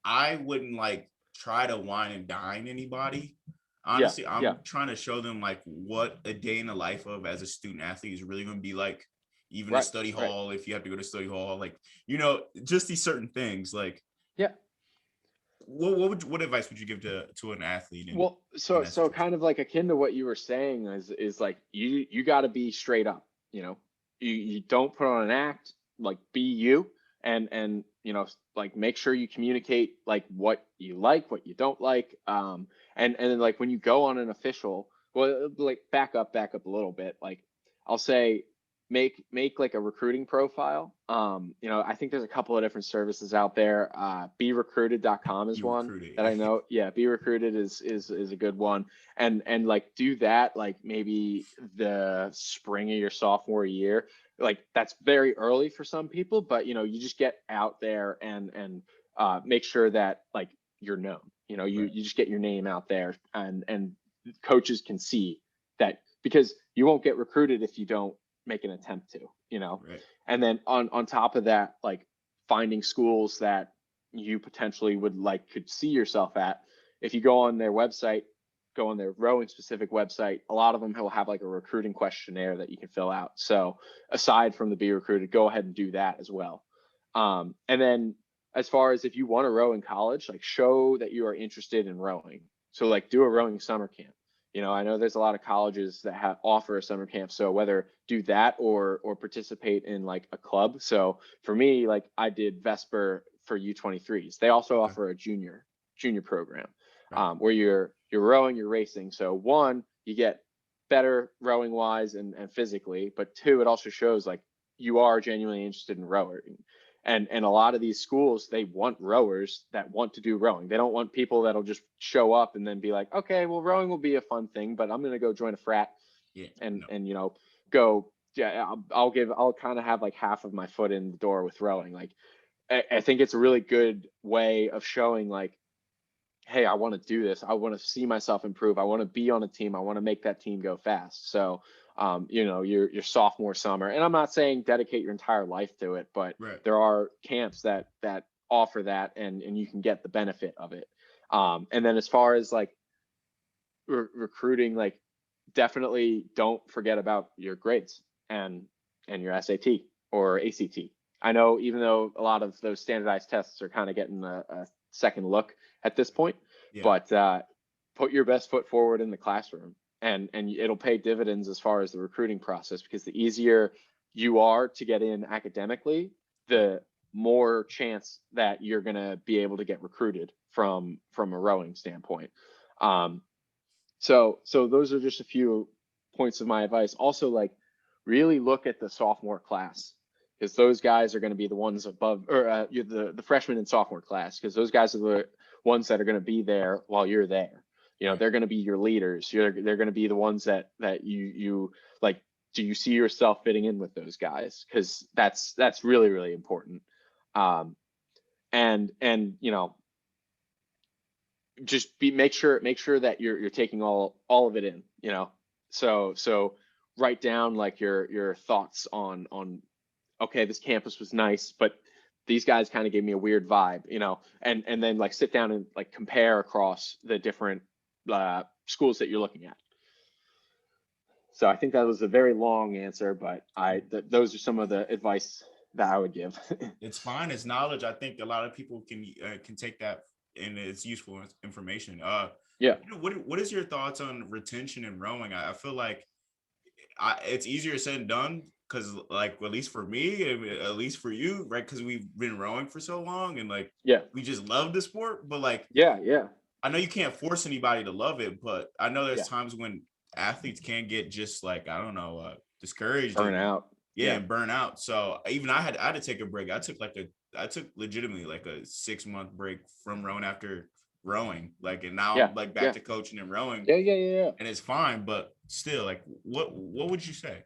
I wouldn't like try to wine and dine anybody. Yeah, Honestly, yeah, I'm trying to show them like what a day in the life of as a student athlete is really going to be like. Even a right, study right. hall, if you have to go to study hall, like just these certain things. Like, Yeah. what advice would you give to an athlete Well, in so that so situation? kind of like akin to what you were saying is like you got to be straight up. You don't put on an act. Like, be you, and like make sure you communicate like what you like, what you don't like. And then like when you go on an official, well, like back up a little bit. Like I'll say make like a recruiting profile. I think there's a couple of different services out there. BeRecruited.com is You one recruited. that I know. Yeah, Be Recruited is a good one. And like do that like maybe the spring of your sophomore year. Like that's very early for some people, but you just get out there and make sure that like you're known. You know, you just get your name out there, and coaches can see that, because you won't get recruited if you don't make an attempt to, you know. Right. And then on top of that, like finding schools that you potentially could see yourself at. If you go on their website, go on their rowing specific website, a lot of them will have like a recruiting questionnaire that you can fill out. So aside from the be recruited, go ahead and do that as well. And then as far as if you want to row in college, like show that you are interested in rowing. So like do a rowing summer camp. You know, I know there's a lot of colleges that offer a summer camp. So whether do that or participate in like a club. So for me, like I did Vesper for U23s. They also offer a junior program where you're rowing, you're racing. So one, you get better rowing wise and physically, but two, it also shows like you are genuinely interested in rowing. And a lot of these schools, they want rowers that want to do rowing. They don't want people that'll just show up and then be like, okay, well, rowing will be a fun thing, but I'm going to go join a frat and you know, go. Yeah, I'll kind of have like half of my foot in the door with rowing. Like, I think it's a really good way of showing like, hey, I want to do this. I want to see myself improve. I want to be on a team. I want to make that team go fast. So, you know, your sophomore summer, and I'm not saying dedicate your entire life to it, but there are camps that offer that, and you can get the benefit of it. And then as far as like recruiting, like definitely don't forget about your grades and your SAT or ACT. I know even though a lot of those standardized tests are kind of getting a second look at this point, but put your best foot forward in the classroom, and it'll pay dividends as far as the recruiting process, because the easier you are to get in academically, the more chance that you're going to be able to get recruited from a rowing standpoint. So those are just a few points of my advice. Also, like really look at the sophomore class, because those guys are going to be the ones above, or the freshman and sophomore class, because those guys are the ones that are going to be there while you're there. You know, they're going to be your leaders. They're going to be the ones that you like. Do you see yourself fitting in with those guys? Because that's really, really important. And you know, just make sure that you're taking all of it in. You know, so write down like your thoughts on okay, this campus was nice, but these guys kind of gave me a weird vibe, you know, and then like sit down and like compare across the different schools that you're looking at. So I think that was a very long answer, but those are some of the advice that I would give. It's fine. It's knowledge. I think a lot of people can take that, and it's useful information. Yeah. What is your thoughts on retention and rowing? I feel like it's easier said than done, because like at least for me, at least for you, right? Because we've been rowing for so long, and like we just love the sport. But like I know you can't force anybody to love it, but I know there's times when athletes can get just like, I don't know, discouraged, burn out. And burn out. So even I had to take a break. I took legitimately like a 6-month break from rowing after rowing, like, and now I'm like back to coaching and rowing. And it's fine, but still, like, what would you say?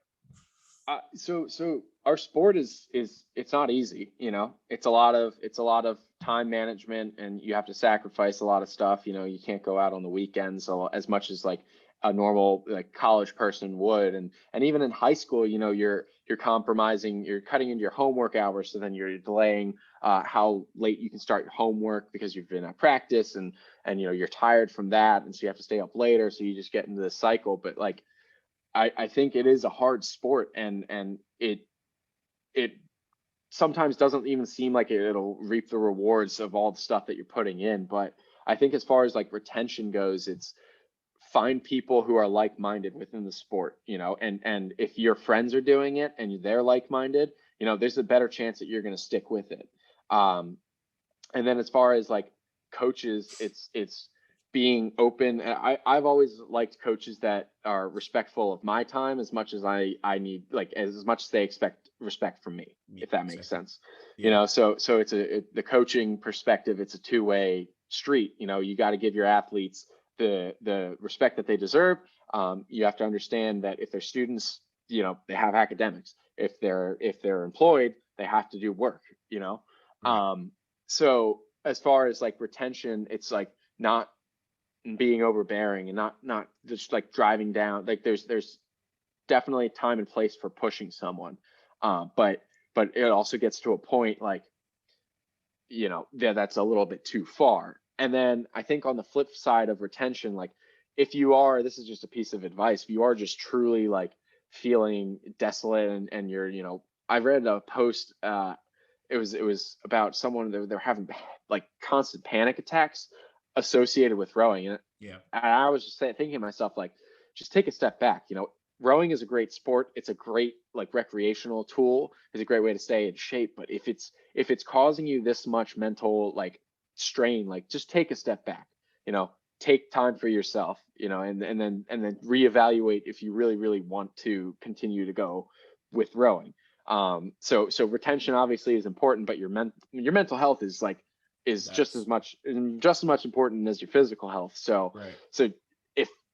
So our sport is it's not easy, you know. It's a lot of time management, and you have to sacrifice a lot of stuff. You know, you can't go out on the weekends as much as like a normal like college person would, and even in high school, you know, you're compromising, you're cutting into your homework hours, so then you're delaying how late you can start your homework because you've been at practice, and you know, you're tired from that, and so you have to stay up later, so you just get into this cycle. But like I think it is a hard sport, and it sometimes doesn't even seem like it'll reap the rewards of all the stuff that you're putting in. But I think as far as like retention goes, it's find people who are like-minded within the sport, you know, and if your friends are doing it and they're like-minded, you know, there's a better chance that you're going to stick with it. And then as far as like coaches, it's being open. I've always liked coaches that are respectful of my time as much as I need, like as much as they expect respect from me, if that makes sense. You know, so it's the coaching perspective, it's a two-way street. You know, you got to give your athletes the respect that they deserve. You have to understand that if they're students, you know, they have academics. If they're employed, they have to do work, you know. So as far as like retention, it's like not being overbearing and not just like driving down. Like there's definitely a time and place for pushing someone, but it also gets to a point like, that's a little bit too far. And then I think on the flip side of retention, like if you are, this is just a piece of advice, if you are just truly like feeling desolate and you're, I read a post, it was about someone that they're having like constant panic attacks associated with rowing. And I was just thinking to myself, like, just take a step back. Rowing is a great sport. It's a great like recreational tool. It's a great way to stay in shape. But if it's causing you this much mental like strain, like just take a step back. Take time for yourself. And then reevaluate if you really really want to continue to go with rowing. So retention obviously is important, but your mental health is just as much important as your physical health. So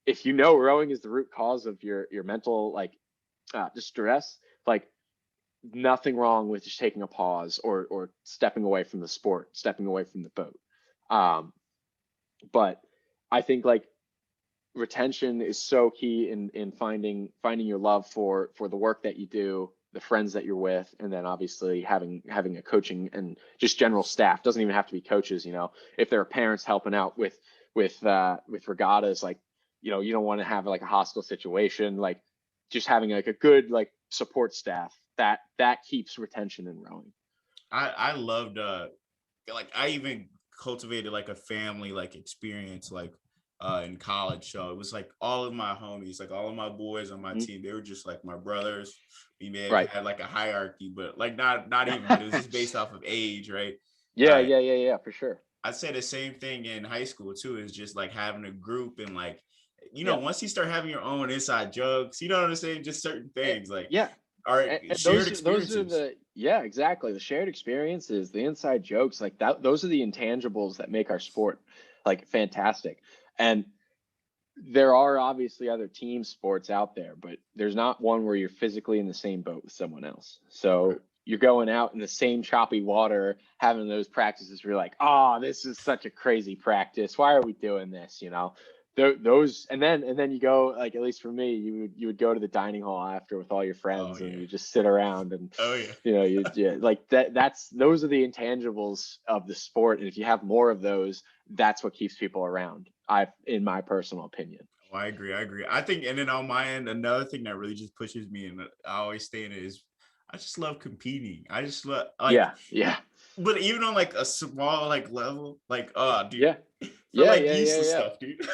if rowing is the root cause of your mental like distress, like nothing wrong with just taking a pause or stepping away from the sport, stepping away from the boat. But I think like retention is so key in finding your love for the work that you do, the friends that you're with, and then obviously having a coaching and just general staff. Doesn't even have to be coaches. If there are parents helping out with regattas, like you don't want to have like a hostile situation. Like just having like a good like support staff that keeps retention in rowing. I loved like I even cultivated like a family like experience like in college. So it was like all of my homies, like all of my boys on my team, they were just like my brothers. We may have had like a hierarchy, but like not even, but it was just based off of age, right? Yeah, for sure. I'd say the same thing in high school too, is just like having a group and like, once you start having your own inside jokes, you know what I'm saying? Just certain things like, all right, shared experiences. Those are exactly. The shared experiences, the inside jokes, like that, those are the intangibles that make our sport like fantastic. And there are obviously other team sports out there, but there's not one where you're physically in the same boat with someone else. So you're going out in the same choppy water, having those practices where you're like, oh, this is such a crazy practice. Why are we doing this? Those, and then you go, like, at least for me, you would go to the dining hall after with all your friends and you just sit around and like those are the intangibles of the sport. And if you have more of those, that's what keeps people around, in my personal opinion. Oh, I agree. I think, and then on my end, another thing that really just pushes me, and I always stay in it, is I just love competing. I just love like but even on like a small like level, like dude, useless stuff, dude.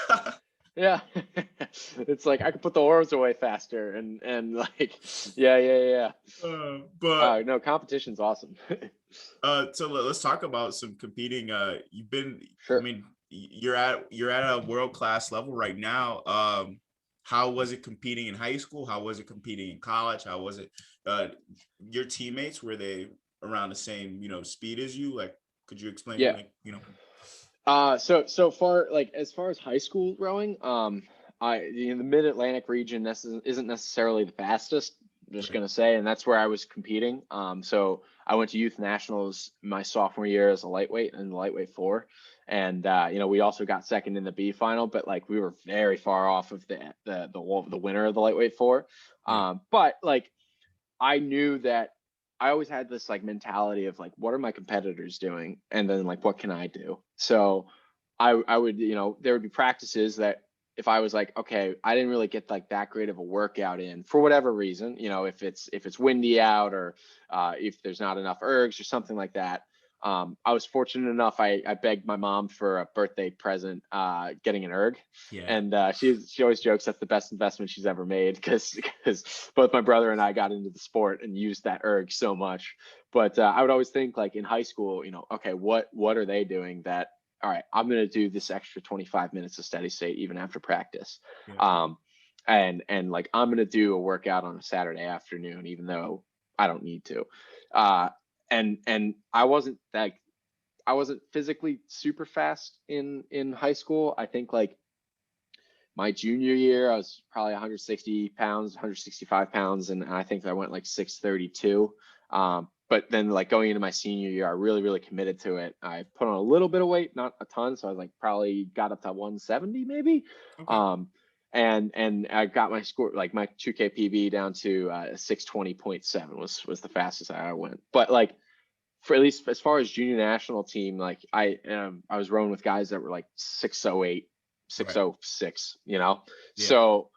It's like I could put the oars away faster and like but no, competition's awesome. So let's talk about some competing. You've been I mean, you're at a world-class level right now. How was it competing in high school? How was it competing in college? How was it your teammates, were they around the same speed as you? Like, could you explain so far, like as far as high school rowing, in the mid-Atlantic region, this isn't necessarily the fastest, I'm just gonna say, and that's where I was competing. So I went to youth nationals my sophomore year as a lightweight in the lightweight 4, and we also got second in the B final, but like we were very far off of the winner of the lightweight 4. But like I knew that I always had this like mentality of like, what are my competitors doing? And then like, what can I do? So I would, there would be practices that if I was like, okay, I didn't really get like that great of a workout in for whatever reason, if it's windy out or if there's not enough ergs or something like that. I was fortunate enough. I begged my mom for a birthday present, getting an erg, and she always jokes that's the best investment she's ever made because both my brother and I got into the sport and used that erg so much. But I would always think like in high school, okay, what are they doing that? All right, I'm going to do this extra 25 minutes of steady state even after practice. And like I'm going to do a workout on a Saturday afternoon, even though I don't need to. And I wasn't physically super fast in high school. I think like my junior year, I was probably 160 pounds, 165 pounds. And I think I went like 632. But but then like going into my senior year, I really committed to it. I put on a little bit of weight, not a ton. So I was like probably got up to 170 maybe. Okay. And I got my score, like my 2K PB down to 620.7 was the fastest I went. But like, for at least as far as junior national team, like I was rowing with guys that were like 608, 606, you know? Yeah. So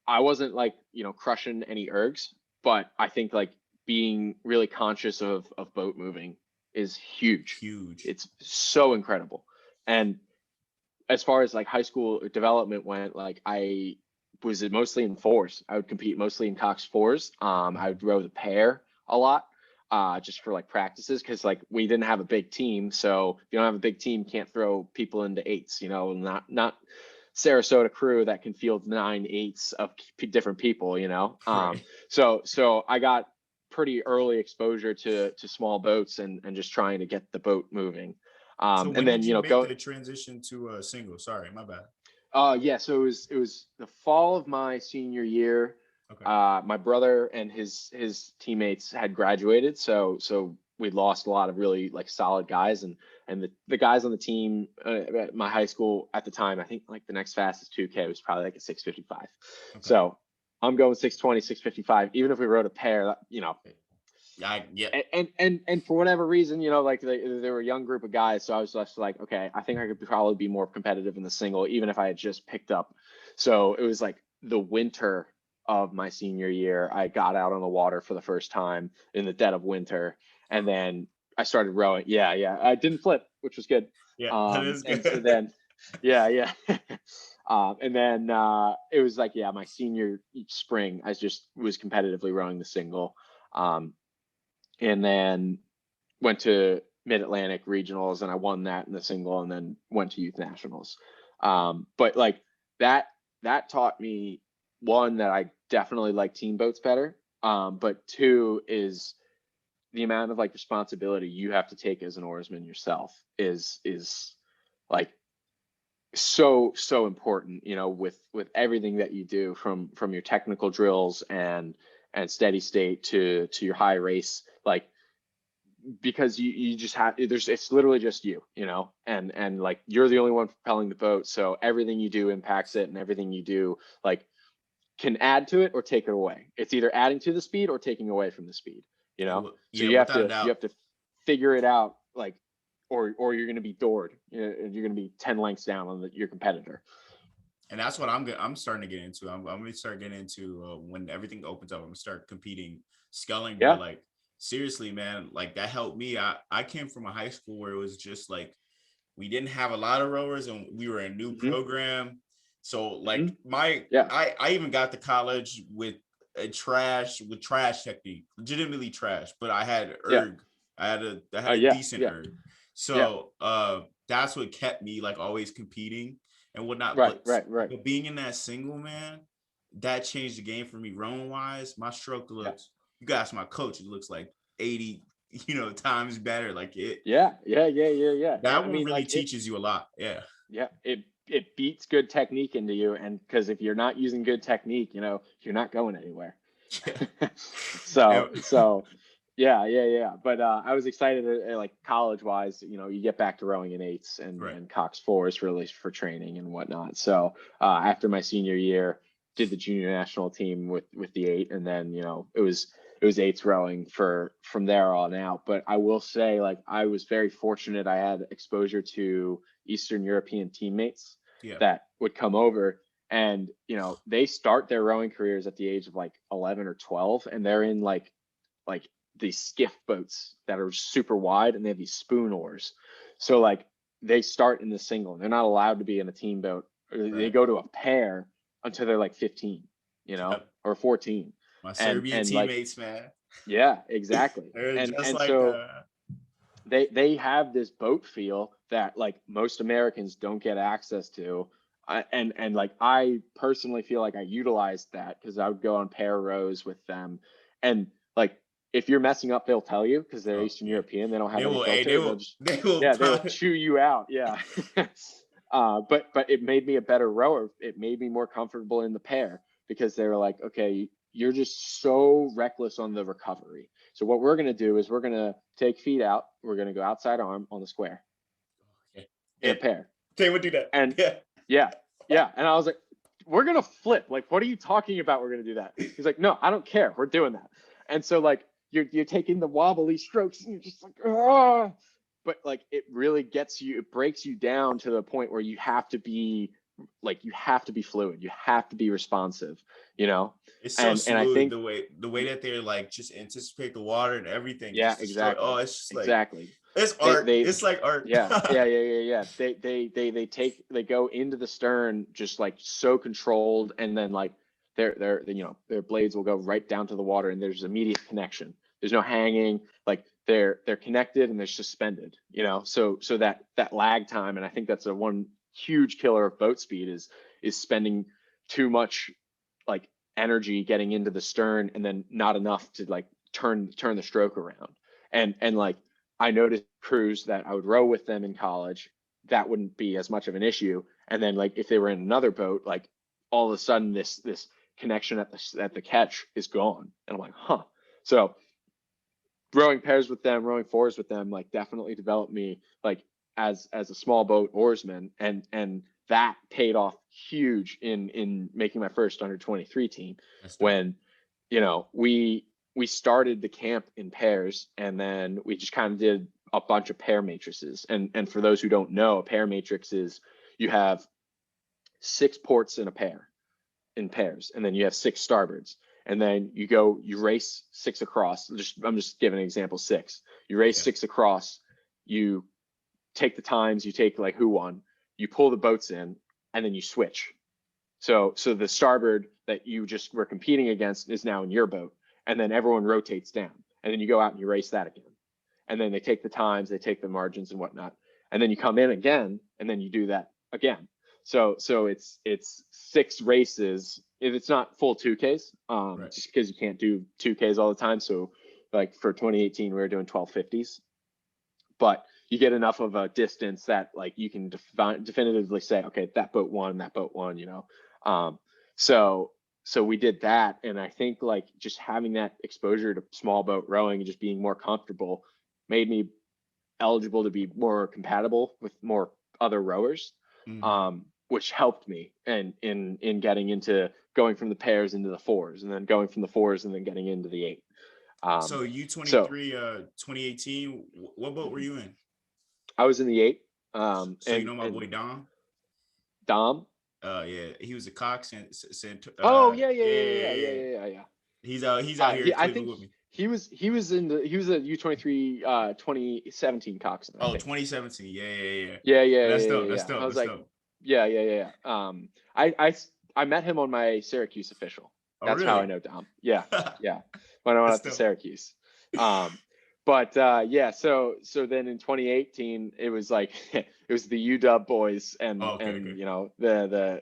I wasn't like, crushing any ergs, but I think like being really conscious of boat moving is huge. Huge. It's so incredible. And as far as like high school development went, like I was mostly in fours. I would compete mostly in Cox fours. I would row the pair a lot, just for like practices, because like we didn't have a big team. So if you don't have a big team, you can't throw people into eights. Not Sarasota crew that can field 9 8s of different people. Right. So I got pretty early exposure to small boats and just trying to get the boat moving. So And when then did you make go. the transition to a single? Sorry, my bad. Yeah, so it was the fall of my senior year. Okay. My brother and his teammates had graduated, so we lost a lot of really like solid guys, and the guys on the team at my high school at the time, I think like the next fastest 2K was probably like a 655. Okay. So I'm going 620, 655. Even if we rode a pair, Yeah. and for whatever reason, like they were a young group of guys, so I was just like, okay, I think I could probably be more competitive in the single, even if I had just picked up. So it was like the winter of my senior year, I got out on the water for the first time in the dead of winter, and then I started rowing. Yeah, I didn't flip, which was good. Yeah, that is good. And so then, yeah. And then it was like, yeah, my senior spring, I just was competitively rowing the single. And then went to Mid-Atlantic regionals and I won that in the single, and then went to youth nationals. But like that taught me, one, that I definitely like team boats better. But two is the amount of like responsibility you have to take as an oarsman yourself is like so important, with everything that you do, from your technical drills and steady state to your high race, like, because you just have, it's literally just and like you're the only one propelling the boat, so everything you do impacts it, and everything you do like can add to it or take it away. It's either adding to the speed or taking away from the speed. So Yeah, you have without a to doubt. figure it out, like, or you're going to be doored. You're going to be 10 lengths down on your competitor. And that's what I'm starting to get into. I'm going to start getting into when everything opens up. I'm going to start competing sculling, bro. Yeah. Like, seriously, man, like that helped me. I came from a high school where it was just like we didn't have a lot of rowers and we were a new program. So like I even got to college with trash technique, legitimately trash, but I had erg. I had a decent erg. So that's what kept me like always competing and whatnot. Right. But being in that single, man, that changed the game for me rowing wise. My stroke looks, you guys, my coach, it looks like 80, times better. Like it. Yeah. That I one mean, really like teaches you a lot. Yeah. Yeah, it beats good technique into you, and because if you're not using good technique, you're not going anywhere. So yeah. But I was excited, like college wise, you get back to rowing in eights and Cox fours for training and whatnot. So after my senior year, did the junior national team with the eight, and then it was eights rowing from there on out. But I will say, like, I was very fortunate. I had exposure to Eastern European teammates that would come over, and they start their rowing careers at the age of like 11 or 12, and they're in like these skiff boats that are super wide, and they have these spoon oars. So like they start in the single, and they're not allowed to be in a team boat. They go to a pair until they're like 15, or 14. My Serbian teammates, like, man. Yeah, exactly. They're just like so they have this boat feel that like most Americans don't get access to. And like I personally feel like I utilized that, because I would go on pair rows with them, and like if you're messing up, they'll tell you, because they're Eastern European. They don't have any filter. They'll chew you out. Yeah. But it made me a better rower. It made me more comfortable in the pair, because they were like, okay, you're just so reckless on the recovery. So what we're going to do is we're going to take feet out. We're going to go outside arm on the square in a pair. They would do that. And yeah. And I was like, we're going to flip. Like, what are you talking about? We're going to do that. He's like, no, I don't care. We're doing that. And so like, you're taking the wobbly strokes and you're just like, oh, but like, it really gets you, it breaks you down to the point where you have to be fluid. You have to be responsive, you know? It's so smooth, and I think the way that they're like just anticipate the water and everything. yeah, just exactly. Oh, it's just like exactly. it's art. It's like art. Yeah. They go into the stern just like so controlled, and then like their blades will go right down to the water, and there's immediate connection. There's no hanging, like they're connected and they're suspended, you know. So that lag time, and I think that's a one huge killer of boat speed is spending too much like energy getting into the stern and then not enough to like turn the stroke around. And like I noticed crews that I would row with them in college, that wouldn't be as much of an issue. And then like if they were in another boat, like all of a sudden this connection at the catch is gone. And I'm like, huh. So rowing pairs with them, rowing fours with them, like definitely developed me like as a small boat oarsman, and that paid off huge in making my first under 23 team. When we started the camp in pairs, and then we just kind of did a bunch of pair matrices. And for those who don't know, a pair matrix is you have 6 ports in a pair in pairs, and then you have 6 starboards, and then you race 6 across. I'm just giving an example. 6, you race 6 across, you take the times, you take like who won, you pull the boats in, and then you switch. So the starboard that you just were competing against is now in your boat, and then everyone rotates down, and then you go out and you race that again. And then they take the times, they take the margins and whatnot, and then you come in again, and then you do that again. So it's 6 races. If it's not full 2Ks, right, just because you can't do 2Ks all the time. So like for 2018, we were doing 1250s, but you get enough of a distance that like you can definitively say, okay, that boat won, you know. So we did that, and I think like just having that exposure to small boat rowing and just being more comfortable made me eligible to be more compatible with more other rowers, which helped me in getting into going from the pairs into the fours, and then going from the fours and then getting into the 8. So U23, 2018, what boat were you in? I was in the 8. So you know my boy Dom? Dom? Yeah, he was a Cox and yeah. He's out here I think with me. He was a U23 2017 coxswain. Oh, 2017. Yeah. That's dope. Yeah. That's dope. I was that's like, dope. Yeah. I met him on my Syracuse official. That's how I know Dom. Yeah. When I went up to Syracuse. But so then in 2018, it was like it was the UW boys and you know the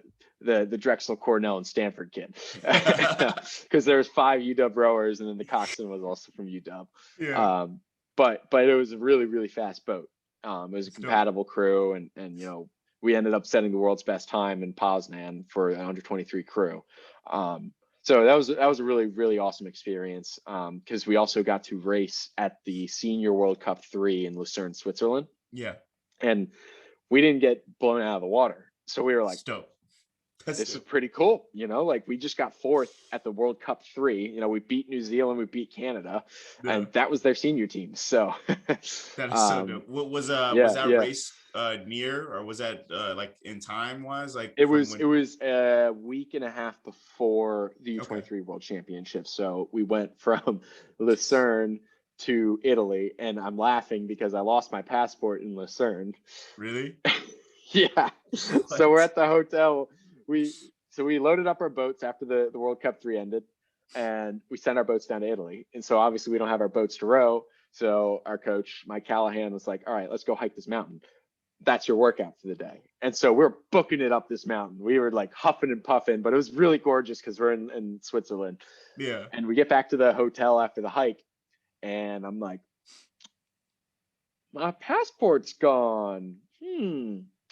Drexel, Cornell, and Stanford kid, because there's 5 UW rowers, and then the coxswain was also from UW. Yeah. But it was a really, really fast boat. It was a compatible crew, and you know we ended up setting the world's best time in Poznan for an under 23 crew. So that was a really, really awesome experience, because we also got to race at the Senior World Cup 3 in Lucerne, Switzerland. Yeah. And we didn't get blown out of the water. So we were like, this is pretty cool. You know, like we just got 4th at the World Cup 3. You know, we beat New Zealand, we beat Canada, and that was their senior team. So that is so dope. What was that race near, or was that like in time wise? Like it was a week and a half before the U23 World Championship. So we went from Lucerne to Italy, and I'm laughing because I lost my passport in Lucerne. Really? Yeah. So we're at the hotel. We loaded up our boats after the World Cup 3 ended, and we sent our boats down to Italy. And so obviously we don't have our boats to row. So our coach, Mike Callahan, was like, all right, let's go hike this mountain. That's your workout for the day. And so we're booking it up this mountain. We were like huffing and puffing, but it was really gorgeous because we're in Switzerland. Yeah. And we get back to the hotel after the hike, and I'm like, my passport's gone.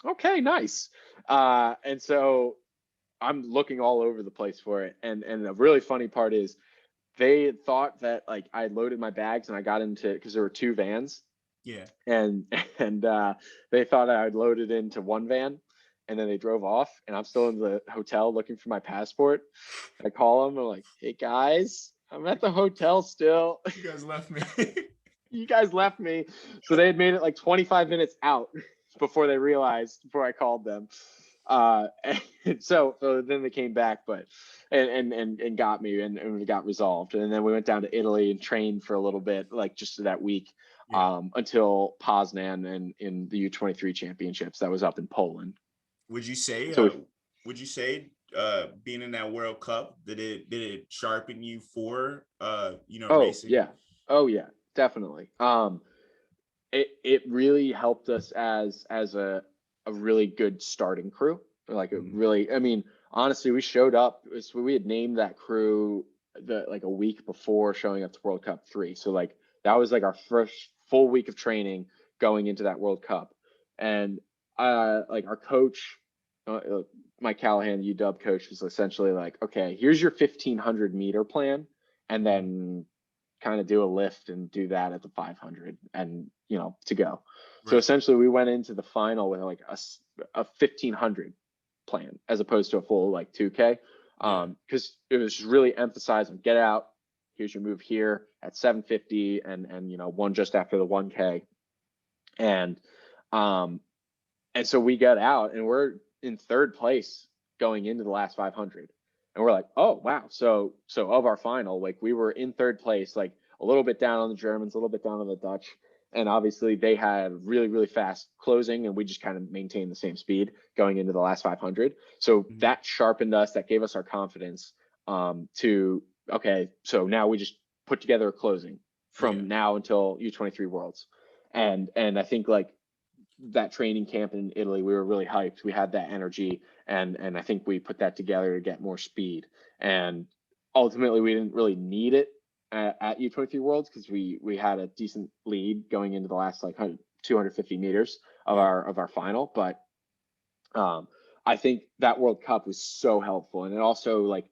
Okay, nice. And so I'm looking all over the place for it. And the really funny part is they thought that like I loaded my bags and I got into, because there were 2 vans, Yeah. and they thought I'd loaded into one van, and then they drove off, and I'm still in the hotel looking for my passport. I call them, I'm like, hey guys, I'm at the hotel still. You guys left me. You guys left me. So they had made it like 25 minutes out before they realized, before I called them. And so then they came back, but and got me, and it got resolved. And then we went down to Italy and trained for a little bit, like just that week, Yeah. Until Poznan and in the U23 championships that was up in Poland. Would you say So being in that World Cup, did it sharpen you for oh racing? yeah, definitely. It really helped us as a really good starting crew. Like it Mhm. really, I mean, honestly, we showed up. We had named that crew like a week before showing up to World Cup 3. So like that was like our first full week of training going into that World Cup. And like our coach, Mike Callahan, the UW coach, was essentially like, okay, here's your 1,500-meter plan, and then kind of do a lift and do that at the 500, and to go. So Right. essentially we went into the final with like a 1,500 plan as opposed to a full like 2K, Yeah. because it was really emphasized on get out, here's your move here at 750, and one just after the 1K. And so we got out and we're in 3rd place going into the last 500. And we're like, oh wow. So of our final, like we were in 3rd place, like a little bit down on the Germans, a little bit down on the Dutch. And obviously they had really, really fast closing, and we just kind of maintained the same speed going into the last 500. So Mhm. that sharpened us, that gave us our confidence, to, okay, so now we just put together a closing from Yeah. now until U23 Worlds. And I think like that training camp in Italy, we were really hyped. We had that energy, and I think we put that together to get more speed. And ultimately, we didn't really need it at U23 Worlds because we had a decent lead going into the last like 250 meters of Yeah. our final. But I think that World Cup was so helpful, and it also like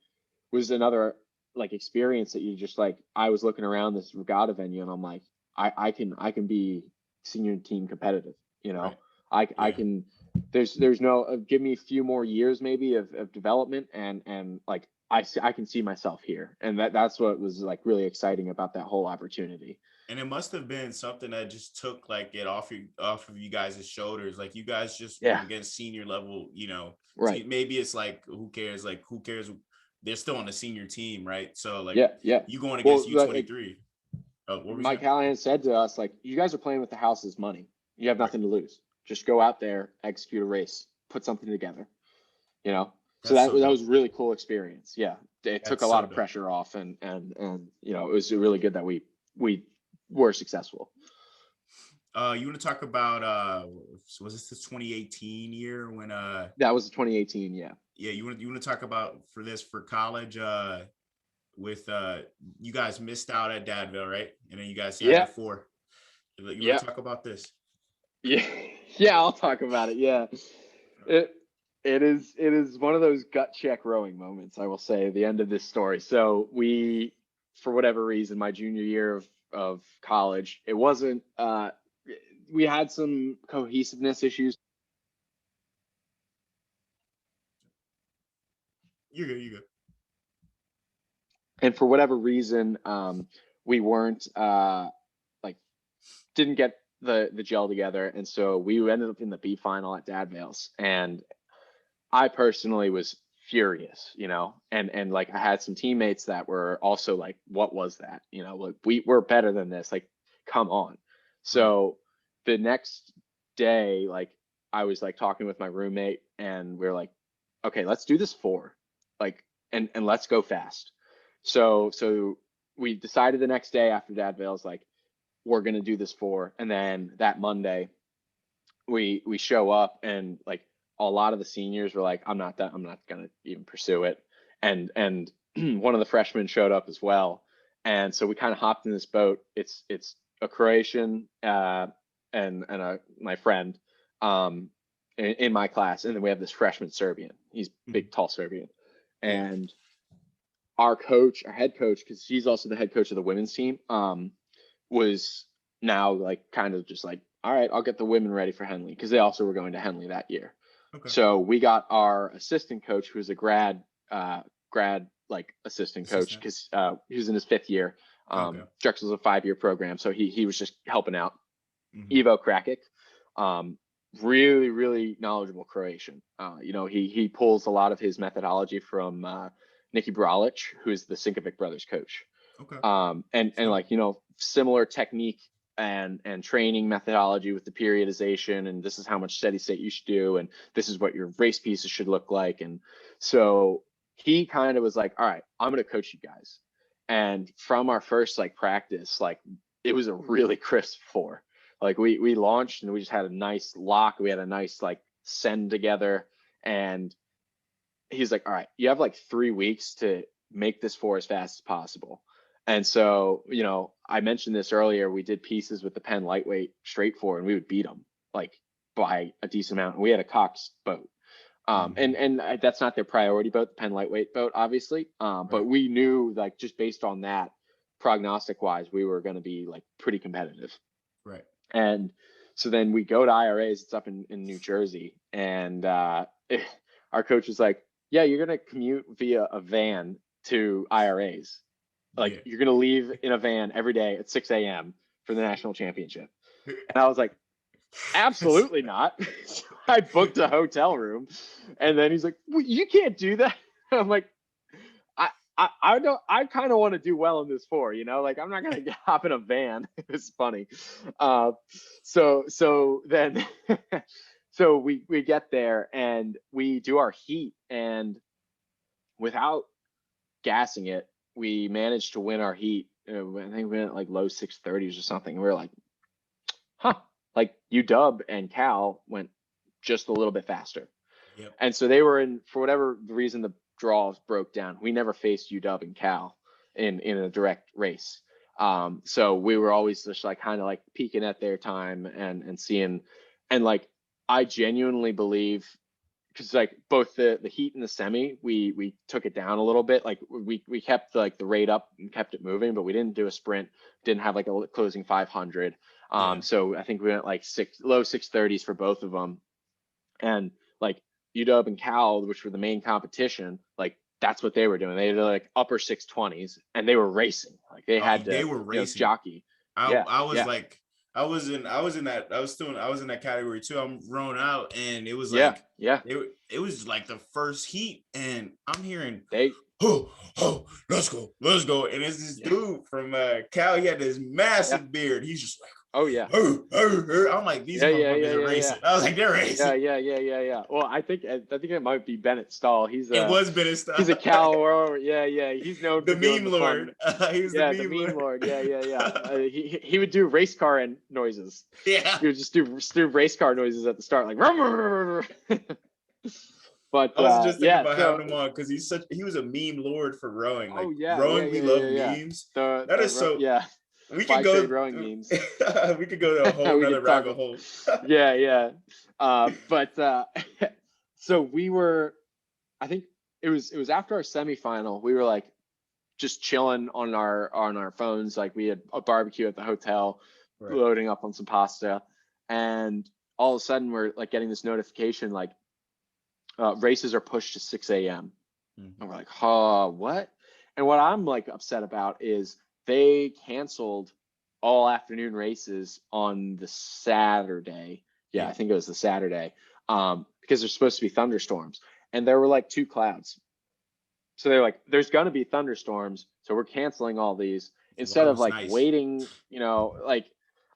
was another like experience that you just like. I was looking around this regatta venue, and I'm like, I can be senior team competitive. Right. I Yeah. can. There's no give me a few more years maybe of development, and like I can see myself here, and that's what was like really exciting about that whole opportunity. And it must have been something that just took like it off of you guys' shoulders. Like you guys just went Yeah, against senior level, right. maybe it's like who cares? Like who cares? They're still on the senior team, right? So like Yeah. you going against Well, like U23. Oh, what were you Mike saying? Callahan said to us, like, you guys are playing with the house's money. You have Right. nothing to lose. Just go out there, execute a race, put something together. You know. So That's that so was dope. a really cool experience. Yeah, it took That's a so lot of dope. pressure off, and it was really good that we were successful. You want to talk about was this the 2018 year when That was 2018. Yeah. yeah, you want to talk about for college with you guys missed out at Dadville, right? And then you guys had the Yeah. 4. You want Yeah. to talk about this? Yeah. Yeah. I'll talk about it. Yeah. It it is one of those gut check rowing moments, I will say, the end of this story. So we, for whatever reason, my junior year of college, it wasn't we had some cohesiveness issues. You're good. You're good. And for whatever reason, we weren't like didn't get the gel together. And so we ended up in the B final at Dadvale's. And I personally was furious, and like I had some teammates that were also like, what was that? Like we're better than this. Like, come on. Right. So the next day, like I was like talking with my roommate, and we are like, okay, let's do this 4, like, and let's go fast. So we decided the next day after Dadvale's, like, we're gonna do this 4, and then that Monday we show up, and like a lot of the seniors were like, I'm not gonna even pursue it. And one of the freshmen showed up as well. And so we kind of hopped in this boat. It's a Croatian and my friend in my class. And then we have this freshman Serbian. He's Mhm. big, tall Serbian. Yeah. And our head coach, because she's also the head coach of the women's team, was now like kind of just like, all right, I'll get the women ready for Henley, because they also were going to Henley that year. Okay. So we got our assistant coach, who was a grad like assistant coach, because he was in his 5th year. Okay. Drexel's a 5-year program, so he was just helping out. Mm-hmm. Ivo Krakic, really, really knowledgeable Croatian. He pulls a lot of his methodology from Nicky Bralic, who's the Sinkovic brothers coach. Okay. And like, similar technique and training methodology with the periodization, and this is how much steady state you should do, and this is what your race pieces should look like. And so he kind of was like, all right, I'm going to coach you guys. And from our first like practice, like it was a really crisp 4. Like we launched and we just had a nice lock. We had a nice like send together, and he's like, all right, you have like 3 weeks to make this 4 as fast as possible. And so, I mentioned this earlier, we did pieces with the Penn lightweight straight 4, and we would beat them like by a decent amount. And we had a Cox boat. And that's not their priority boat, the Penn lightweight boat, obviously. But we knew, like, just based on that, prognostic wise, we were going to be like pretty competitive. Right. And so then we go to IRAs. It's up in New Jersey, and our coach was like, yeah, you're going to commute via a van to IRAs. Like, you're going to leave in a van every day at 6 a.m. for the national championship. And I was like, absolutely not. So I booked a hotel room, and then he's like, well, you can't do that. I'm like, I don't, I kind of want to do well in this 4, like I'm not going to hop in a van. It's funny. So then, so we get there and we do our heat, and without gassing it, we managed to win our heat. I think we went like low 630s or something. We were like, like UW and Cal went just a little bit faster. Yep. And so they were in, for whatever reason, the draws broke down. We never faced UW and Cal in a direct race. So we were always just like kind of like peeking at their time and seeing, and like I genuinely believe, because like both the heat and the semi, we took it down a little bit. Like we kept like the rate up and kept it moving, but we didn't do a sprint, didn't have like a closing 500. So I think we went like low 630s for both of them. And like UW and Cal, which were the main competition, like that's what they were doing. They were like upper 620s, and they were racing. Like they had to, they were racing. Jockey. I was in that category too. I'm rowing out, and it was like, it was like the first heat, and I'm hearing let's go, and it's this dude from Cal. He had this massive beard. He's just like, oh yeah. I'm like, these motherfuckers are racing. I was like, they're racing. Yeah. Well, I think it might be Bennett Stahl. It was Bennett Stahl. He's a Cal rower. Yeah. He's known the for meme lord. He was the meme lord. Yeah. He would do race car noises. Yeah. He would just do race car noises at the start, like. But I was just thinking about having him on because he was a meme lord for rowing. Like, rowing, we love memes. That is so. Yeah. We could go rowing memes. We could go to a whole nother rabbit hole. Yeah. But so we were, I think it was after our semifinal. We were like just chilling on our phones. Like we had a barbecue at the hotel, loading up on some pasta, and all of a sudden we're like getting this notification like races are pushed to 6 a.m. And we're like, what? And what I'm like upset about is they canceled all afternoon races on the Saturday. Yeah, I think it was the Saturday, because there's supposed to be thunderstorms, and there were like 2 clouds. So they're like, there's going to be thunderstorms, so we're canceling all these instead of like waiting. Like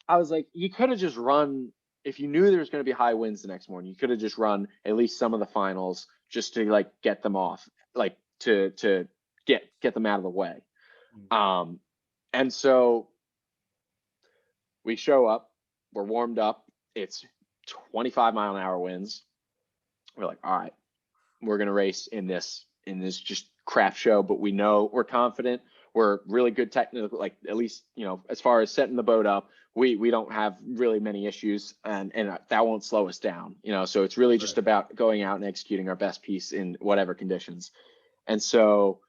I was like, you could have just run. If you knew there was going to be high winds the next morning, you could have just run at least some of the finals just to like get them off, like to get them out of the way. And so we show up, we're warmed up. It's 25-mile-an-hour winds. We're like, all right, we're going to race in this just crap show, but we know we're confident. We're really good technical, like at least, as far as setting the boat up, we don't have really many issues, and that won't slow us down, so it's really just about going out and executing our best piece in whatever conditions. And so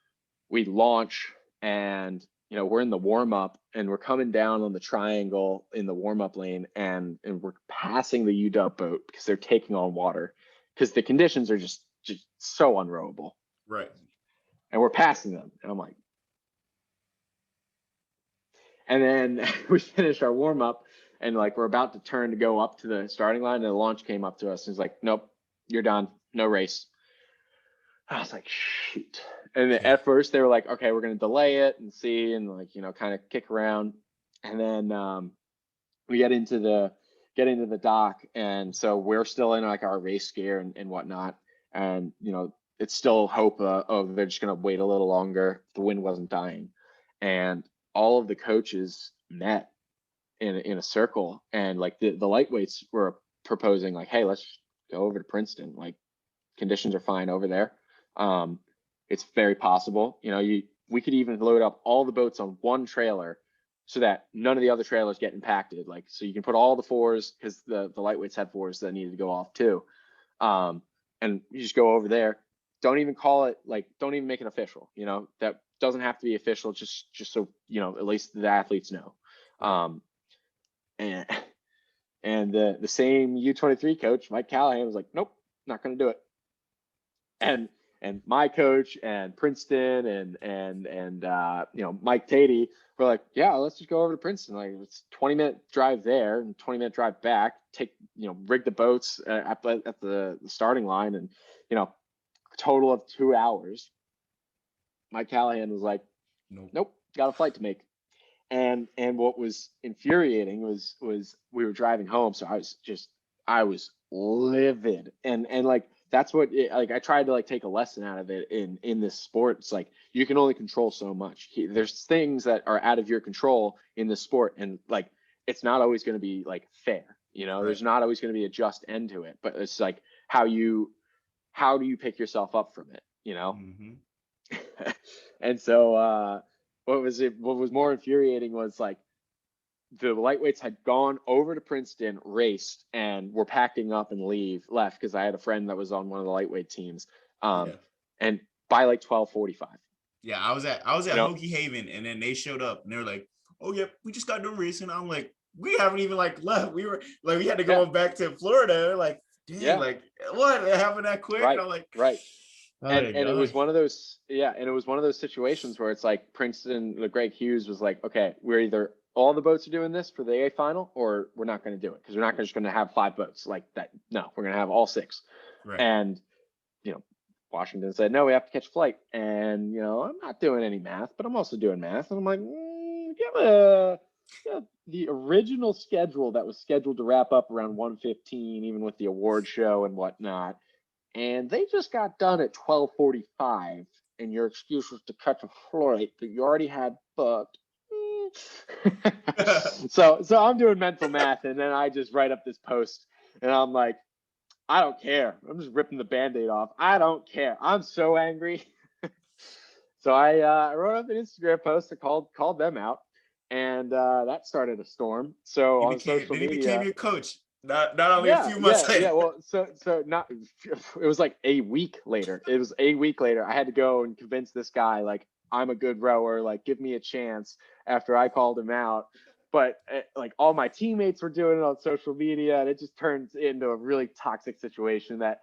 we launch, and we're in the warm up, and we're coming down on the triangle in the warm up lane, and we're passing the UW boat because they're taking on water because the conditions are just so unrowable. Right. And we're passing them, and I'm like, and then we finished our warm up, and like we're about to turn to go up to the starting line, and the launch came up to us and he's like, nope, you're done, no race. I was like, shoot. And at first they were like, okay, we're going to delay it and see, and like, kind of kick around. And then we get into the dock. And so we're still in like our race gear and whatnot. And, it's still hope of they're just going to wait a little longer. The wind wasn't dying. And all of the coaches met in a circle, and like the lightweights were proposing like, hey, let's go over to Princeton. Like, conditions are fine over there. It's very possible, we could even load up all the boats on one trailer so that none of the other trailers get impacted. Like, so you can put all the fours, because the lightweights had fours that needed to go off too. And you just go over there. Don't even call it, like, don't even make it official. That doesn't have to be official, just so, at least the athletes know. And the same U23 coach, Mike Callahan, was like, nope, not going to do it. And my coach and Princeton and Mike Tatey were like, yeah, let's just go over to Princeton. Like, it's 20-minute drive there and 20-minute drive back. Take, rig the boats at the starting line, and total of 2 hours. Mike Callahan was like, nope, got a flight to make. And what was infuriating was we were driving home, so I was livid, and like, that's what like I tried to like take a lesson out of it in this sport. It's like, you can only control so much. There's things that are out of your control in this sport, and like, it's not always going to be like fair. Right. There's not always going to be a just end to it, but it's like, how do you pick yourself up from it? Mm-hmm. And so what was more infuriating was like, the lightweights had gone over to Princeton, raced, and were packing up and left, because I had a friend that was on one of the lightweight teams. And by like 12:45. Yeah, I was at Hokie Haven, and then they showed up, and they were like, "Oh yeah, we just got done racing." I'm like, "We haven't even like left. We were like, we had to go back to Florida." They're like, "Dang, like what? It happened that quick?" Right. And I'm like, right. And it was one of those, and it was one of those situations where it's like, Princeton, the Greg Hughes was like, okay, we're either all the boats are doing this for the A final, or we're not going to do it, because we're not just going to have 5 boats like that. No, we're going to have all 6. Right. And Washington said, no, we have to catch a flight. And I'm not doing any math, but I'm also doing math, and I'm like, the original schedule that was scheduled to wrap up around 1:15, even with the award show and whatnot, and they just got done at 12:45, and your excuse was to catch a flight that you already had booked. So I'm doing mental math, and then I just write up this post, and I'm like, I don't care. I'm just ripping the Band-Aid off. I don't care. I'm so angry. So I wrote up an Instagram post that called them out, and that started a storm. So on social media, he became your coach. Not only a few months later. Yeah, well, so not, it was like a week later. It was a week later. I had to go and convince this guy, like, I'm a good rower, like, give me a chance, after I called him out. But like, all my teammates were doing it on social media, and it just turns into a really toxic situation that,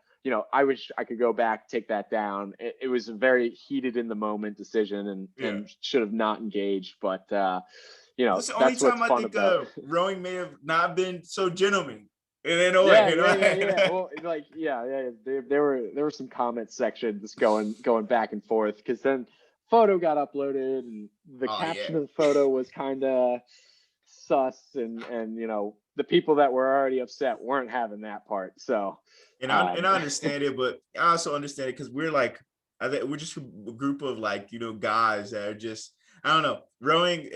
I wish I could go back, take that down. It was a very heated in the moment decision, and should have not engaged. But that's the only time I think rowing may have not been so gentleman. In a way, yeah. Well, like, there were some comment sections going back and forth, because then photo got uploaded, and the caption of the photo was kind of sus, and the people that were already upset weren't having that part. So, and I understand it, but I also understand it, because we're just a group of, like, guys that are just, I don't know, rowing,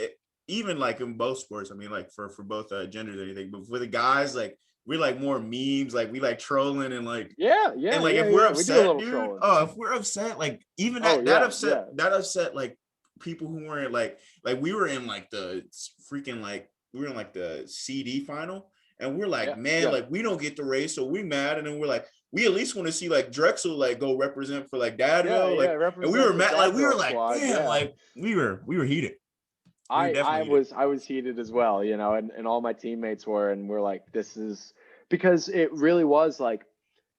even like in both sports. I mean, like for both genders or anything, but for the guys, like, we're like more memes, like we like trolling, and like and like, if we're upset, dude, trolling. If we're upset, like, even that upset like people who weren't like we were in like the freaking, like, we were in like the CD final, and we're like, Yeah, man, yeah, like we don't get the race, so we mad, and then we're like, we at least want to see like Drexel like go represent for like yeah, Dadville, yeah. like, and we were Represent the mad, like we were Dadville like, squad. damn, Yeah. like we were heated. We were I definitely heated. was heated as well, you know, and all my teammates were, and we're like, this is because it really was like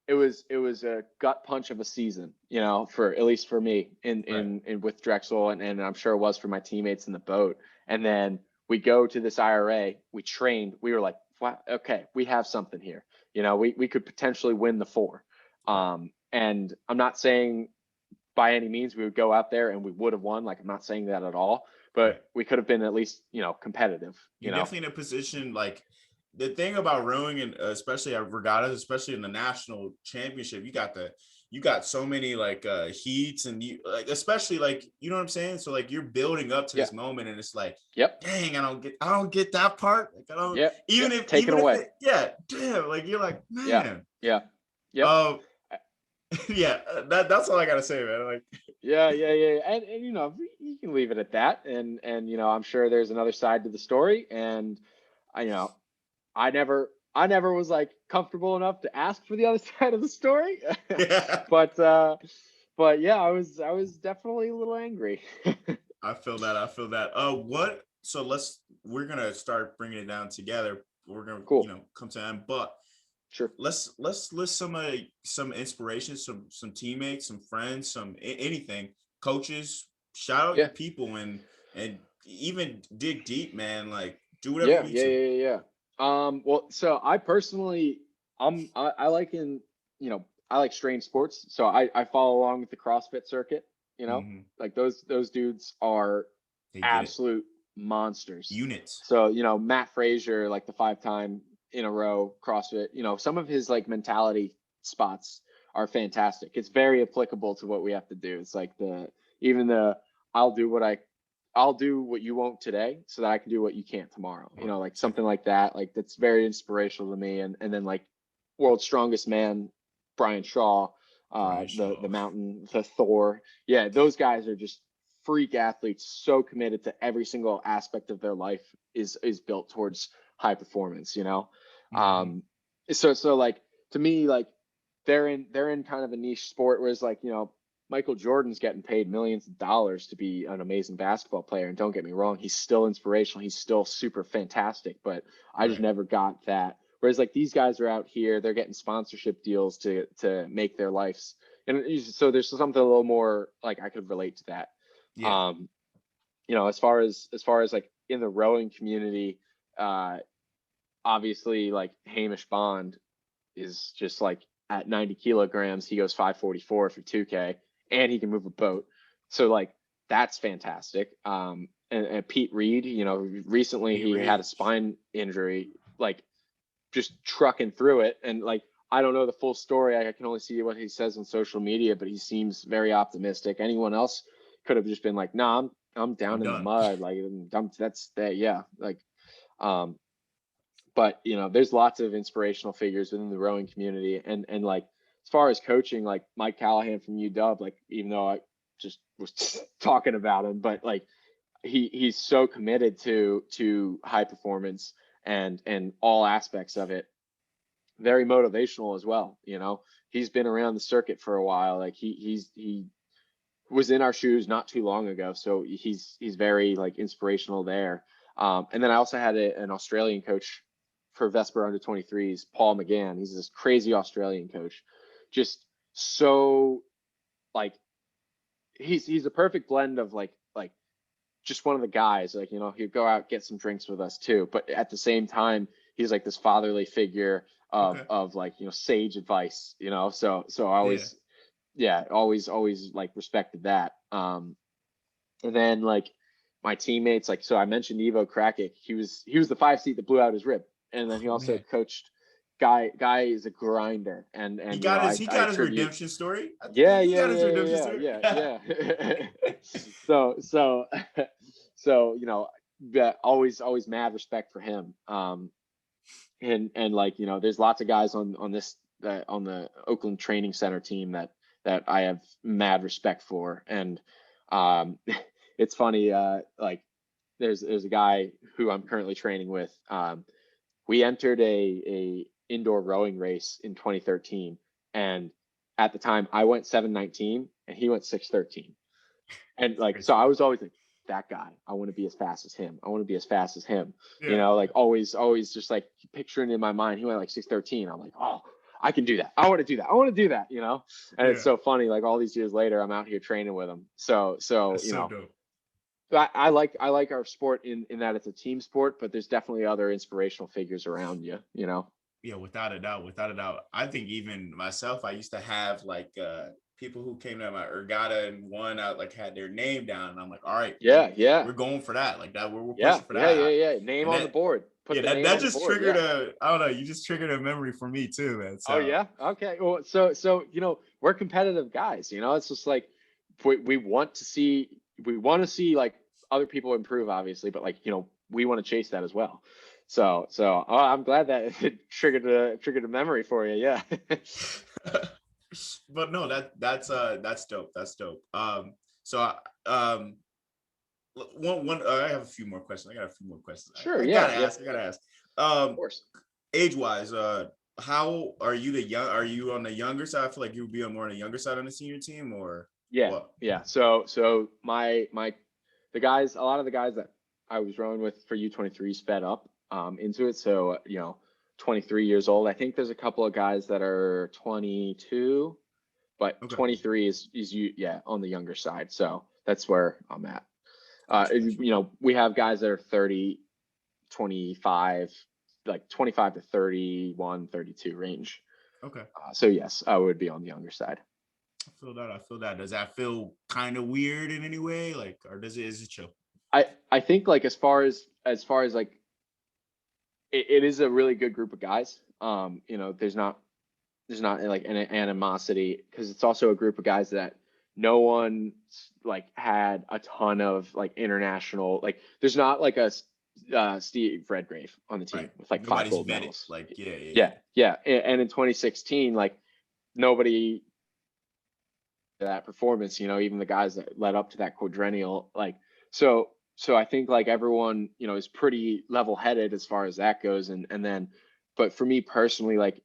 it was a gut punch of a season, you know, for at least for me in with Drexel, and I'm sure it was for my teammates in the boat. And then we go to this IRA, we trained, we were like, wow, okay, we have something here. You know, we could potentially win the 4. And I'm not saying by any means we would go out there and we would have won. Like, I'm not saying that at all, but we could have been at least, you know, competitive. You're definitely in a position, like the thing about rowing, and especially at regattas, especially in the national championship, you got so many like heats, and you like, especially like, you know what I'm saying? So like you're building up to this moment, and it's like, dang, I don't get that part. Like I don't, Taken away. Damn, like you're like, man. Yeah. Yeah, that's all I gotta say, man. Like, yeah, and you know, you can leave it at that, and you know, I'm sure there's another side to the story, and you know, I never was like comfortable enough to ask for the other side of the story, but yeah, I was definitely a little angry. I feel that. What? So we're gonna start bringing it down together. We're gonna, you know, come to end, but. Sure. Let's list some inspiration, some teammates, some friends, some anything, coaches. Shout out your people, and even dig deep, man. Like do whatever you need to. Yeah. Well, so I personally, I like you know, I like strange sports, so I follow along with the CrossFit circuit. You know, like those dudes are absolute monsters. Units. So you know, Matt Frazier, like the 5-time in a row CrossFit, you know, some of his like mentality spots are fantastic. It's very applicable to what we have to do. It's like I'll do what you won't today so that I can do what you can't tomorrow. You know, like something like that. Like that's very inspirational to me. And then like World's Strongest Man, Brian Shaw, the Mountain, the Thor. Yeah, those guys are just freak athletes, so committed to every single aspect of their life is built towards high performance, you know. So like to me, like they're in kind of a niche sport, whereas like, you know, Michael Jordan's getting paid millions of dollars to be an amazing basketball player, and don't get me wrong, he's still inspirational, he's still super fantastic, but I just never got that. Whereas like these guys are out here, they're getting sponsorship deals to make their lives, and so there's something a little more like I could relate to that. You know, as far as like in the rowing community, obviously like Hamish Bond is just like at 90 kilograms, he goes 5:44 for 2K, and he can move a boat. So like that's fantastic. And Pete Reed, you know, recently he had a spine injury, like just trucking through it. And like I don't know the full story. I can only see what he says on social media, but he seems very optimistic. Anyone else could have just been like, nah, I'm down in the mud. Like that's that. Yeah. Like, but you know, there's lots of inspirational figures within the rowing community, and like as far as coaching, like Mike Callahan from UW, like even though I just was talking about him, but like he's so committed to high performance and all aspects of it. Very motivational as well. You know, he's been around the circuit for a while. Like he was in our shoes not too long ago, so he's very like inspirational there. And then I also had an Australian coach for Vesper under 23s, Paul McGann. He's this crazy Australian coach, just so like he's a perfect blend of like just one of the guys. Like, you know, he'd go out, get some drinks with us too, but at the same time he's like this fatherly figure of like, you know, sage advice, you know. So I always always like respected that. And then like my teammates, like, so I mentioned Evo Krakic, he was the 5 seat that blew out his rib, and then he also coached Guy is a grinder, and he got his redemption story. Yeah. So you know, always mad respect for him. And like, you know, there's lots of guys on this on the Oakland Training Center team that I have mad respect for. And it's funny, like there's a guy who I'm currently training with, we entered a indoor rowing race in 2013, and at the time I went 7:19 and he went 6:13, and like, so I was always like, that guy, I want to be as fast as him. I want to be as fast as him. You know, like always just like picturing in my mind, he went like 6:13. I'm like, oh, I can do that. I want to do that. I want to do that, you know? And it's so funny, like all these years later, I'm out here training with him. So, That's you so know, dope. I like our sport in that it's a team sport, but there's definitely other inspirational figures around you, you know? Yeah, without a doubt, without a doubt. I think even myself, I used to have like people who came to my ergata and won out, like had their name down, and I'm like, all right, Yeah. we're going for that, like that, we're Yeah. pushing for that. Name And on the that, board. yeah, Put the name that on the just board. triggered Yeah. I don't know, you just triggered a memory for me too, man. Oh So yeah. Okay. Well, so you know, we're competitive guys. You know, it's just like we want to see like other people improve, obviously, but like, you know, we want to chase that as well. So oh, I'm glad that it triggered a memory for you. Yeah. but no, that's dope. That's dope. So um one I have a few more questions. I got a few more questions. Sure. I Yeah. gotta Yeah. ask. I gotta ask. Of course. Age wise, how are you are you on the younger side? I feel like you would be on more on the younger side on the senior team, or Yeah. what? Yeah. So my the guys, a lot of the guys that I was rowing with for U23 sped up into it. So, you know, 23 years old. I think there's a couple of guys that are 22, but Okay. 23 is you, yeah, on the younger side. So that's where I'm at. Gotcha. You know, we have guys that are 30, 25, like 25 to 31, 32 range. Okay. So yes, I would be on the younger side. I feel that. I feel that. Does that feel kind of weird in any way? Like, or is it chill? I think like as far as like it is a really good group of guys. You know, there's not like an animosity, because it's also a group of guys that no one like had a ton of like international, like there's not like a Steve Redgrave on the team Right. with like 5 Nobody's gold vetted. medals. Like, Yeah. And in 2016, like nobody that performance, you know, even the guys that led up to that quadrennial, like so I think like everyone, you know, is pretty level headed as far as that goes. And then, but for me personally, like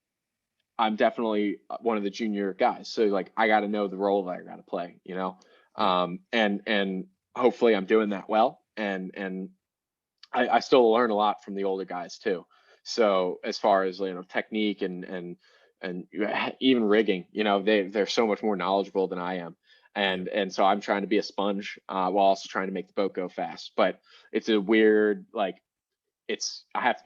I'm definitely one of the junior guys. So like I got to know the role that I got to play, you know. Yeah. And hopefully I'm doing that well. And I still learn a lot from the older guys too. So as far as, you know, technique and even rigging, you know, they're so much more knowledgeable than I am. And so I'm trying to be a sponge while also trying to make the boat go fast. But it's a weird, like, I have to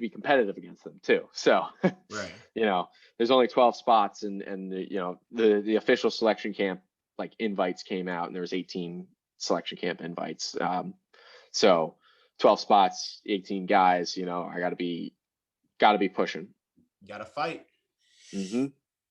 be competitive against them too. So, Right. you know, there's only 12 spots, and the, you know, the official selection camp like invites came out, and there was 18 selection camp invites. So 12 spots, 18 guys, you know, I gotta be pushing. Gotta fight. Mm-hmm.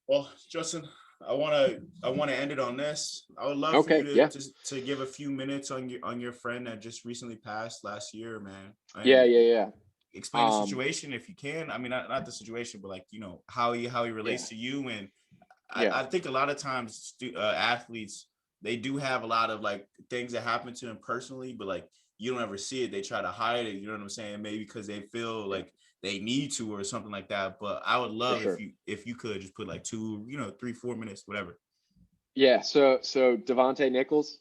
Well, Justin, I wanna end it on this. I would love for you Okay. Yeah. to give a few minutes on your friend that just recently passed last year, man, Yeah. and Yeah. Yeah. explain the Um, situation if you can. I mean, not the situation, but like, you know, how he yeah. relates to you. And Yeah. I think a lot of times athletes, they do have a lot of like things that happen to them personally, but like you don't ever see it. They try to hide it. You know what I'm saying? Maybe because they feel Yeah. like they need to or something like that. But I would For love sure. if you could just put like 2, 3, 4 minutes, whatever. Yeah. So Devonta Nichols,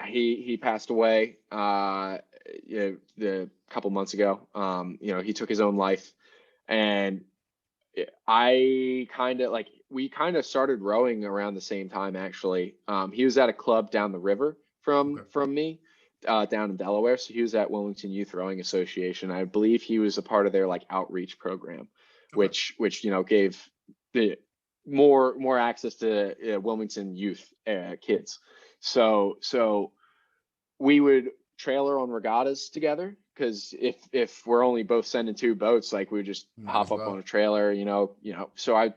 he passed away, you know, the couple months ago. You know, he took his own life, and I kind of like we kind of started rowing around the same time actually. He was at a club down the river Okay. from me, down in Delaware. So he was at Wilmington Youth Rowing Association. I believe he was a part of their like outreach program, Okay. which you know gave the more access to Wilmington youth kids. So we would trailer on regattas together, because if we're only both sending 2 boats, like we would just Might hop as up on well. a trailer, so I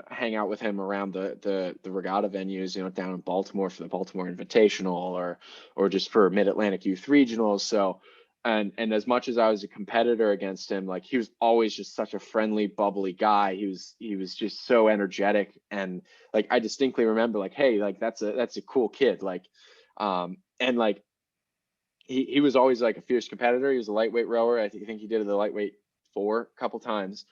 hang out with him around the regatta venues, down in Baltimore for the Baltimore Invitational, or just for Mid-Atlantic Youth Regionals. So and as much as I was a competitor against him, like he was always just such a friendly, bubbly guy. He was just so energetic, and like I distinctly remember, like, hey, like that's a cool kid, like and like he was always like a fierce competitor. He was a lightweight rower. I think he did the lightweight before a couple times.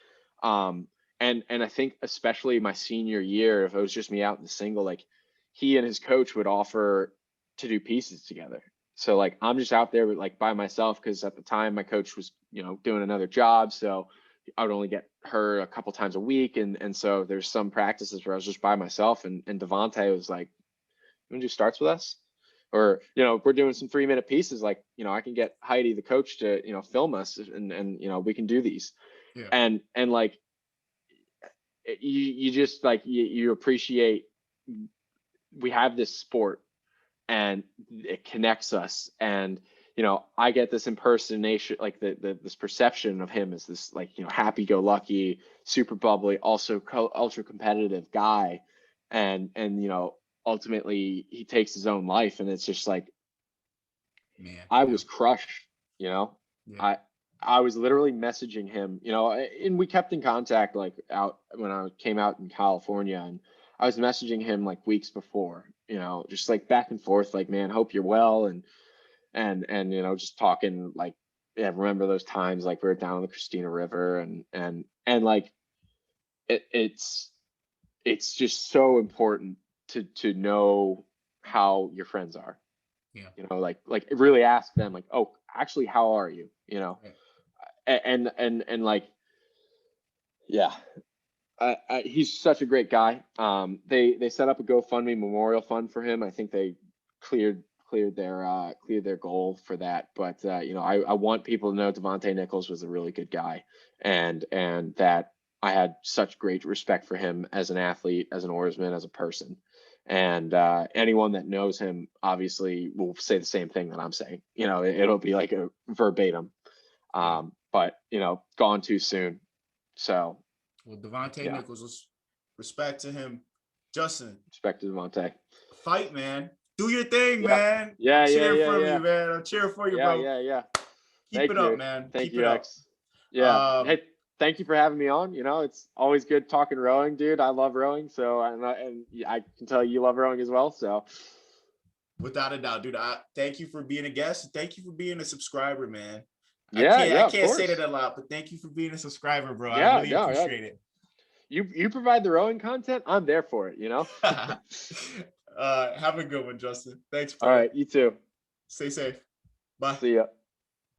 And I think especially my senior year, if it was just me out in the single, like he and his coach would offer to do pieces together. So like I'm just out there like by myself, because at the time my coach was, doing another job. So I would only get her a couple times a week. And so there's some practices where I was just by myself, and Devonta was like, "You want to do starts with us?" Or, we're doing some 3-minute pieces, like, I can get Heidi, the coach, to, film us, and we can do these. Yeah. And like, you just like, you appreciate we have this sport and it connects us. And, I get this impersonation, like this perception of him as this, like, happy-go-lucky, super bubbly, also ultra competitive guy. And, ultimately he takes his own life, and it's just like, man, I was crushed, Yeah. I was literally messaging him, and we kept in contact, like, out when I came out in California, and I was messaging him like weeks before, just like back and forth, like, man, hope you're well. And just talking, like, yeah, remember those times, like we were down on the Christina River, and like it's just so important to know how your friends are. Yeah. Like really ask them, like, oh, actually, how are you? Right. And like, yeah, he's such a great guy. They set up a GoFundMe memorial fund for him. I think they cleared their goal for that. But I want people to know Devonta Nichols was a really good guy, and that I had such great respect for him as an athlete, as an oarsman, as a person. And anyone that knows him obviously will say the same thing that I'm saying. It'll be like a verbatim. But gone too soon. So, well, Devonta Nichols, respect to him. Justin, respect to Devonta. Fight, man. Do your thing, Yeah. man. Yeah, cheering yeah, for yeah. you, man. I'm cheering for you, bro. Yeah. Keep it up, man. Thank Keep you, it up. X. Yeah. Hey, thank you for having me on. It's always good talking rowing, dude. I love rowing, so and I can tell you love rowing as well. So, without a doubt, dude. Thank you for being a guest. Thank you for being a subscriber, man. Yeah, I can't say that a lot, but thank you for being a subscriber, bro. I really appreciate it. You provide the rowing content, I'm there for it. Have a good one, Justin. Thanks, bro. All right, you too. Stay safe. Bye. See ya.